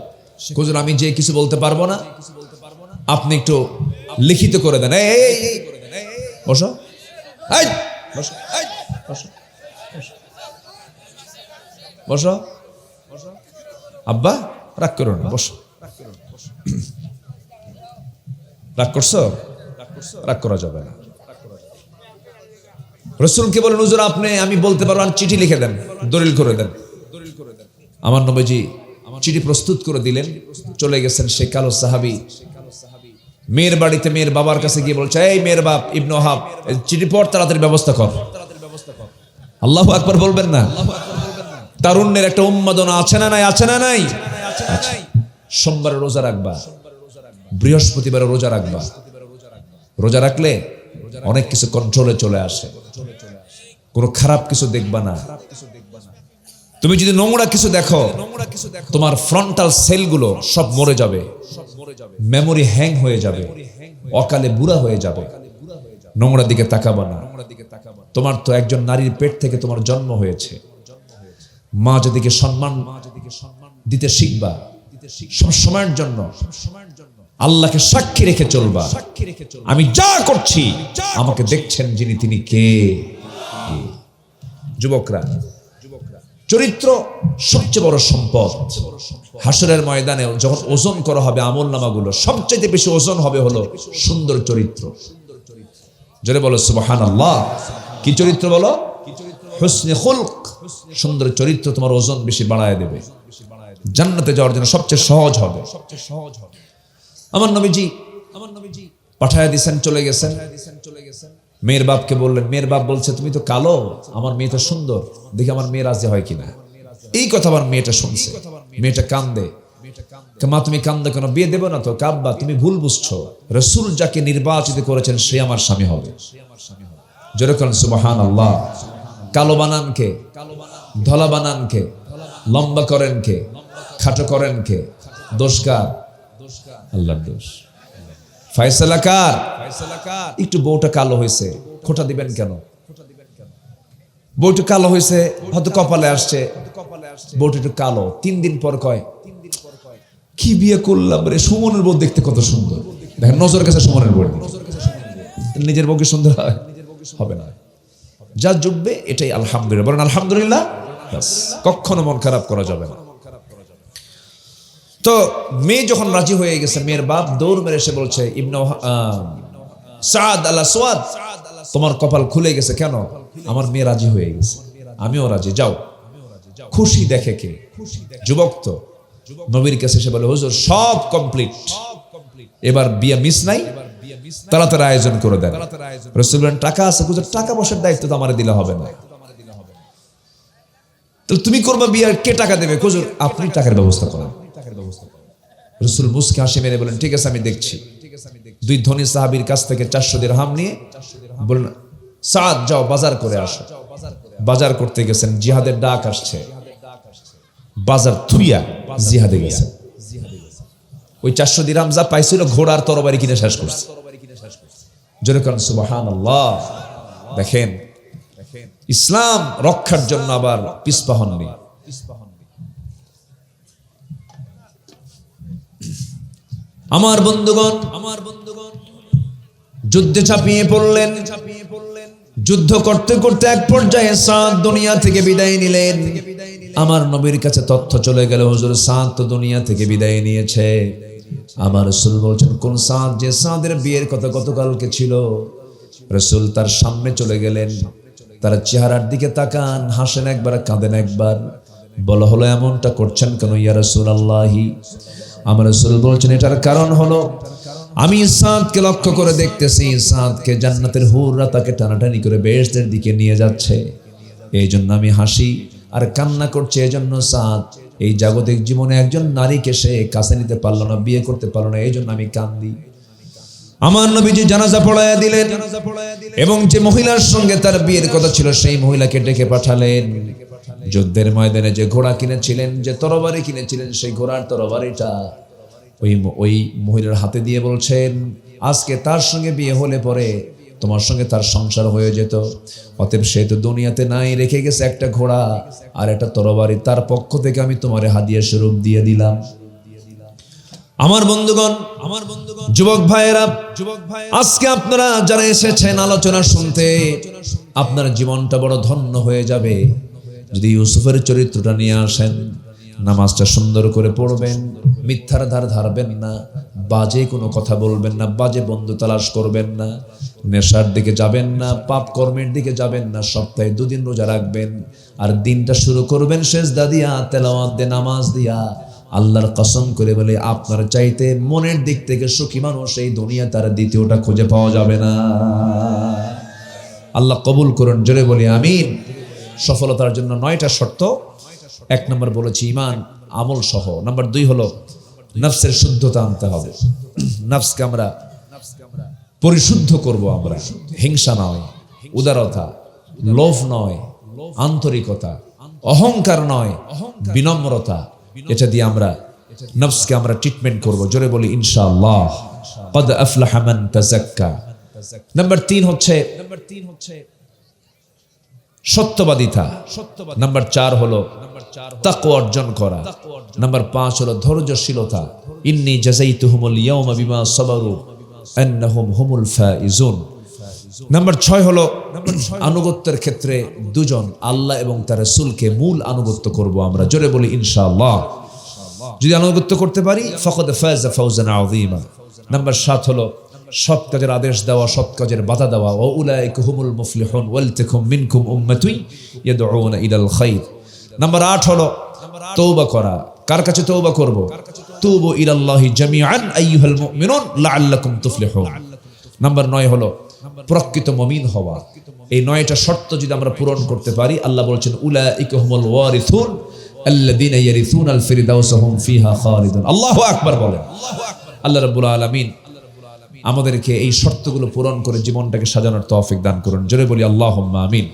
A: হুজুর আমি যে কিছু বলতে পারবো না, আপনি একটু লিখিত করে দেন। বসো, বসো আব্বা, রাগ করো না, বসো। রাগ করছো? রাগ করা যাবে না। রাসূলকে বলেন, হুজুর আপনি, আমি বলতে পারবো, চিঠি লিখে দেন, দলিল করে দেন। আমার নবীজি চিঠি প্রস্তুত করে দিলেন। চলে গেছেন সেই কালো সাহাবী মেয়ের বাড়িতে। মেয়ের বাবার কাছে গিয়ে বলছে, এই মেয়ের বাপ ইবনে ওহাব, চিঠি পড়, তাড়াতাড়ি ব্যবস্থা কর। আল্লাহু আকবার বলবেন না? তারুণ্যের একটা উন্মাদনা আছে না নাই? আছে না নাই? সোমবারে রোজা রাখবা, বৃহস্পতিবারে রোজা রাখবা। রোজা রাখলে অনেক কিছু কন্ট্রোলে চলে আসে। কোনো খারাপ কিছু দেখবা না। তুমি যদি নোংরা কিছু দেখো, তোমার ফ্রন্টাল সেলগুলো সব মরে যাবে, মেমোরি হ্যাং হয়ে যাবে, অকালে বুড়া হয়ে যাবে। নোংরা দিকে তাকাবা না। তোমার তো একজন নারীর পেট থেকে তোমার জন্ম হয়েছে। মা যেদিকে সম্মান দিতে শিখবা, সব সময়ের জন্য আল্লাহকে সাক্ষী রেখে চলবা। আমি যা করছি আমাকে দেখছেন যিনি, তিনি কে? যুবকরা, চরিত্র সবচেয়ে বড় সম্পদ। হাসরের ময়দানে যখন ওজন করা হবে আমলনামাগুলো, সবচেয়ে বেশি ওজন হবে হলো সুন্দর চরিত্র। জোরে বলো সুবহানাল্লাহ। কি চরিত্র বলো? হুসনে খুলক। সুন্দর চরিত্র তোমার ওজন বেশি বাড়ায় দেবে। জান্নাতে যাওয়ার জন্য সবচেয়ে সহজ হবে। আমার নবীজি পাঠায় দিয়েছেন, চলে গেছেন। মেয়ের বাপকে বললেন। মেয়ের বাপ বলছে, তুমি তো কালো, আমার মেয়ে তো সুন্দর, দেখি আমার মেয়ে রাজি হয় কিনা। এই কথা আমার মেয়েটা শুনছে। মেয়েটা কান্দে। মা তুমি কান্দো কেন? বিয়ে দেবো না তো। কাব্বা তুমি ভুল বুঝছো, রাসূল যাকে নির্বাচিত করেছেন সে আমার স্বামী হবে। জোরে বলেন সুবহানাল্লাহ। কালো বানান কে? ধলা বানান কে? লম্বা করেন কে? খাটো করেন কে? দোষ কার? আল্লাহর দোষ। ফয়সালা কার? একটু বউটা কালো হয়েছে, খোঁটা দিবেন কেন? বউটা কালো হয়েছে, হয়তো কপালে আসছে, বউটা একটু কালো। 3 দিন পর কয় কি বিয়ে করলাম রে, সুমনের বউ দেখতে কত সুন্দর। দেখেন নজর কাছে সুমনের বউ, নিজের বউকে সুন্দর হবে না। যা জুটবে এটাই আলহামদুলিল্লাহ বলেন। আলহামদুলিল্লাহ। কখনো মন খারাপ করা যাবে না। তো মেয়ে যখন রাজি হয়ে গেছে, মেয়ের বাপ দৌড় মেরে এসে বলছে, ইবনে সাদ আল আসওয়াদ, তোমার কপাল খুলে গেছে। কেন? আমার মেয়ে রাজি হয়ে গেছে, আমিও রাজি, যাও। খুশি দেখে কে? যুবক তো। নবীর কাছে এসে বলে, হুজুর সব কমপ্লিট, এবার বিয়ে মিস নাই, তাড়াতাড়ি আয়োজন করে দেন। রাসূল বলেন, টাকা আছে? হুজুর টাকা পয়সার দায়িত্ব তো আমারে দিলে হবে না। তো তুমি করবা বিয়ে, কে টাকা দেবে? হুজুর আপনি টাকার ব্যবস্থা করেন। রাসূল মুস্কি হাসি মেরে বলেন, ঠিক আছে আমি দেখছি। 2 ধনী সাহাবীর কাছ থেকে 400 দিরহাম নিয়ে বললেন, সাদ যাও বাজার করে আসো। বাজার করতে গেছেন, জিহাদের ডাক আসছে, বাজার থুইয়া জিহাদে গেছেন। ওই 400 দিরহাম যা পাইছিল ঘোড়ার তরবারি কিনে শেষ করছে। জোরে বলেন সুবহানাল্লাহ। দেখেন ইসলাম রক্ষার জন্য আবার পিছপা হননি। আমার বন্ধুগণ যুদ্ধে ঝাঁপিয়ে পড়লেন। যুদ্ধ করতে করতে এক পর্যায়ে সাদ দুনিয়া থেকে বিদায় নিলেন। আমার নবীর কাছে তথ্য চলে গেল, হুজুর সাদ তো দুনিয়া থেকে বিদায় নিয়েছে। আমার রাসূল বলছেন, কোন সাদ? যে সাদের বিয়ের কথা গতকালকে ছিল। রাসূল তার সামনে চলে গেলেন, তার চেহারার দিকে তাকান, হাসেন একবার, কাঁদেন একবার। বলা হলো, এমনটা করছেন কেন ইয়া রাসূলুল্লাহি? আমার রাসূল বলছেন, এটার কারণ হলো আমি সাদকে লক্ষ্য করে দেখতেছি, সাদকে জান্নাতের হুররা তাকে টানাটানি করে বেহেশতের দিকে নিয়ে যাচ্ছে। এই জন্য আমি হাসি আর কান্না করছি। এই জন্য সাদ এই জাগতিক জীবনে একজন নারীকে সে কাছে নিতে পারলো না, বিয়ে করতে পারলো না, এই জন্য আমি কান্দি। আমার নবীজি জানাজা পড়ায়া দিলেন এবং যে মহিলার সঙ্গে তার বিয়ের কথা ছিল সেই মহিলাকে ডেকে পাঠালেন। যুদ্ধের ময়দানে যে ঘোড়া কিনেছিলেন, যে তরবারি কিনেছিলেন, সেই ঘোড়ার তরবারিটা ওই মহিলার হাতে দিয়ে বলছেন, আজকে তার সঙ্গে বিয়ে হলে পরে তোমার সঙ্গে তার সংসার হয়ে যেত। অতএব সে তো দুনিয়াতে নাই, রেখে গেছে একটা ঘোড়া আর একটা তরবারি, তার পক্ষ থেকে আমি তোমারে হাদিয়া স্বরূপ দিয়ে দিলাম। আমার বন্ধুগণ, যুবক ভাইয়েরা, আজকে আপনারা যারা এসেছেন আলোচনা শুনতে, আপনার জীবনটা বড় ধন্য হয়ে যাবে যদি ইউসুফের চরিত্রটা নিয়ে আসেন। নামাজটা সুন্দর করে পড়বেন, মিথ্যার ধার ধারবেন না, বাজে কোনো কথা বলবেন না, বাজে বন্ধু তালাশ করবেন না, নেশার দিকে যাবেন না, পাপ কর্মের দিকে যাবেন না। সপ্তাহে 2 দিন রোজা রাখবেন আর দিনটা শুরু করবেন সেজদা দিয়া, তেলাওয়াত দিয়ে, নামাজ দিয়া। আল্লাহর কসম করে বলে, আপনার চাইতে মনের দিক থেকে সুখী মানুষ এই দুনিয়া তার দ্বিতীয়টা খুঁজে পাওয়া যাবে না। আল্লাহ কবুল করুন, জোরে বলি আমিন। সফলতার জন্য 9টা শর্ত। 1 নম্বর বলেছি ঈমান আমল সহ। নাম্বার 2 হলো নফসের শুদ্ধতা আনতে হবে। নফসকে আমরা পরিশুদ্ধ করব। আমরা হিংসা নয়, উদারতা, লোভ নয়, আন্তরিকতা, অহংকার নয়, বিনম্রতা, এটা দিয়ে আমরা নফসকে আমরা ট্রিটমেন্ট করব। জোরে বলি ইনশাআল্লাহ। قد أفلح من تزكى। নাম্বার 3 হচ্ছে সত্যবাদিতা। নাম্বার 4 হলো তাকওয়া অর্জন করা। নাম্বার 5 হলো ধৈর্যশীলতা। ইন্নী জাযাইতুহুমুল ইয়াওমা বিমা সাবারু আন্নাহুম হুমুল ফাইজুন। নাম্বার 6 হলো আনুগত্যের ক্ষেত্রে 2 জন, আল্লাহ এবং তার রাসূলকে মূল আনুগত্য করব আমরা। জোরে বলি ইনশাআল্লাহ। যদি আনুগত্য করতে পারি ফাকাদ ফাযা ফাওজান আযীমা। নাম্বার 7 হলো সৎ কাজের আদেশ দেওয়া, সৎ কাজের বাধা দেওয়া। ওয়া উলাইকা হুমুল মুফলিহুন ওয়ালতাকুম মিনকুম উম্মাতুন ইয়াদউনা ইলাল খায়র। নাম্বার 8 হলো তওবা করা। কার কাছে তওবা করব? তুবু ইলাল্লাহি জামিআন আইয়ুহাল মুমিনুন লাআল্লাকুম তুফলিহুন। নাম্বার 9 হলো প্রকৃত মুমিন হওয়া। এই 9টা শর্ত যদি আমরা পূরণ করতে পারি, আল্লাহ বলেছেন উলাইকা হুমুল ওয়ারিসুন আল্লাযীনা ইয়ারিসুনাল ফিরদাউসা হুম ফিহা খালিদুন। আল্লাহু আকবার বলেন। আল্লাহ রাব্বুল আলামিন আমাদেরকে এই শর্তগুলো পূরণ করে জীবনটাকে সাজানোর তৌফিক দান করুন। জোরে বলি আল্লাহুম্মা আমিন।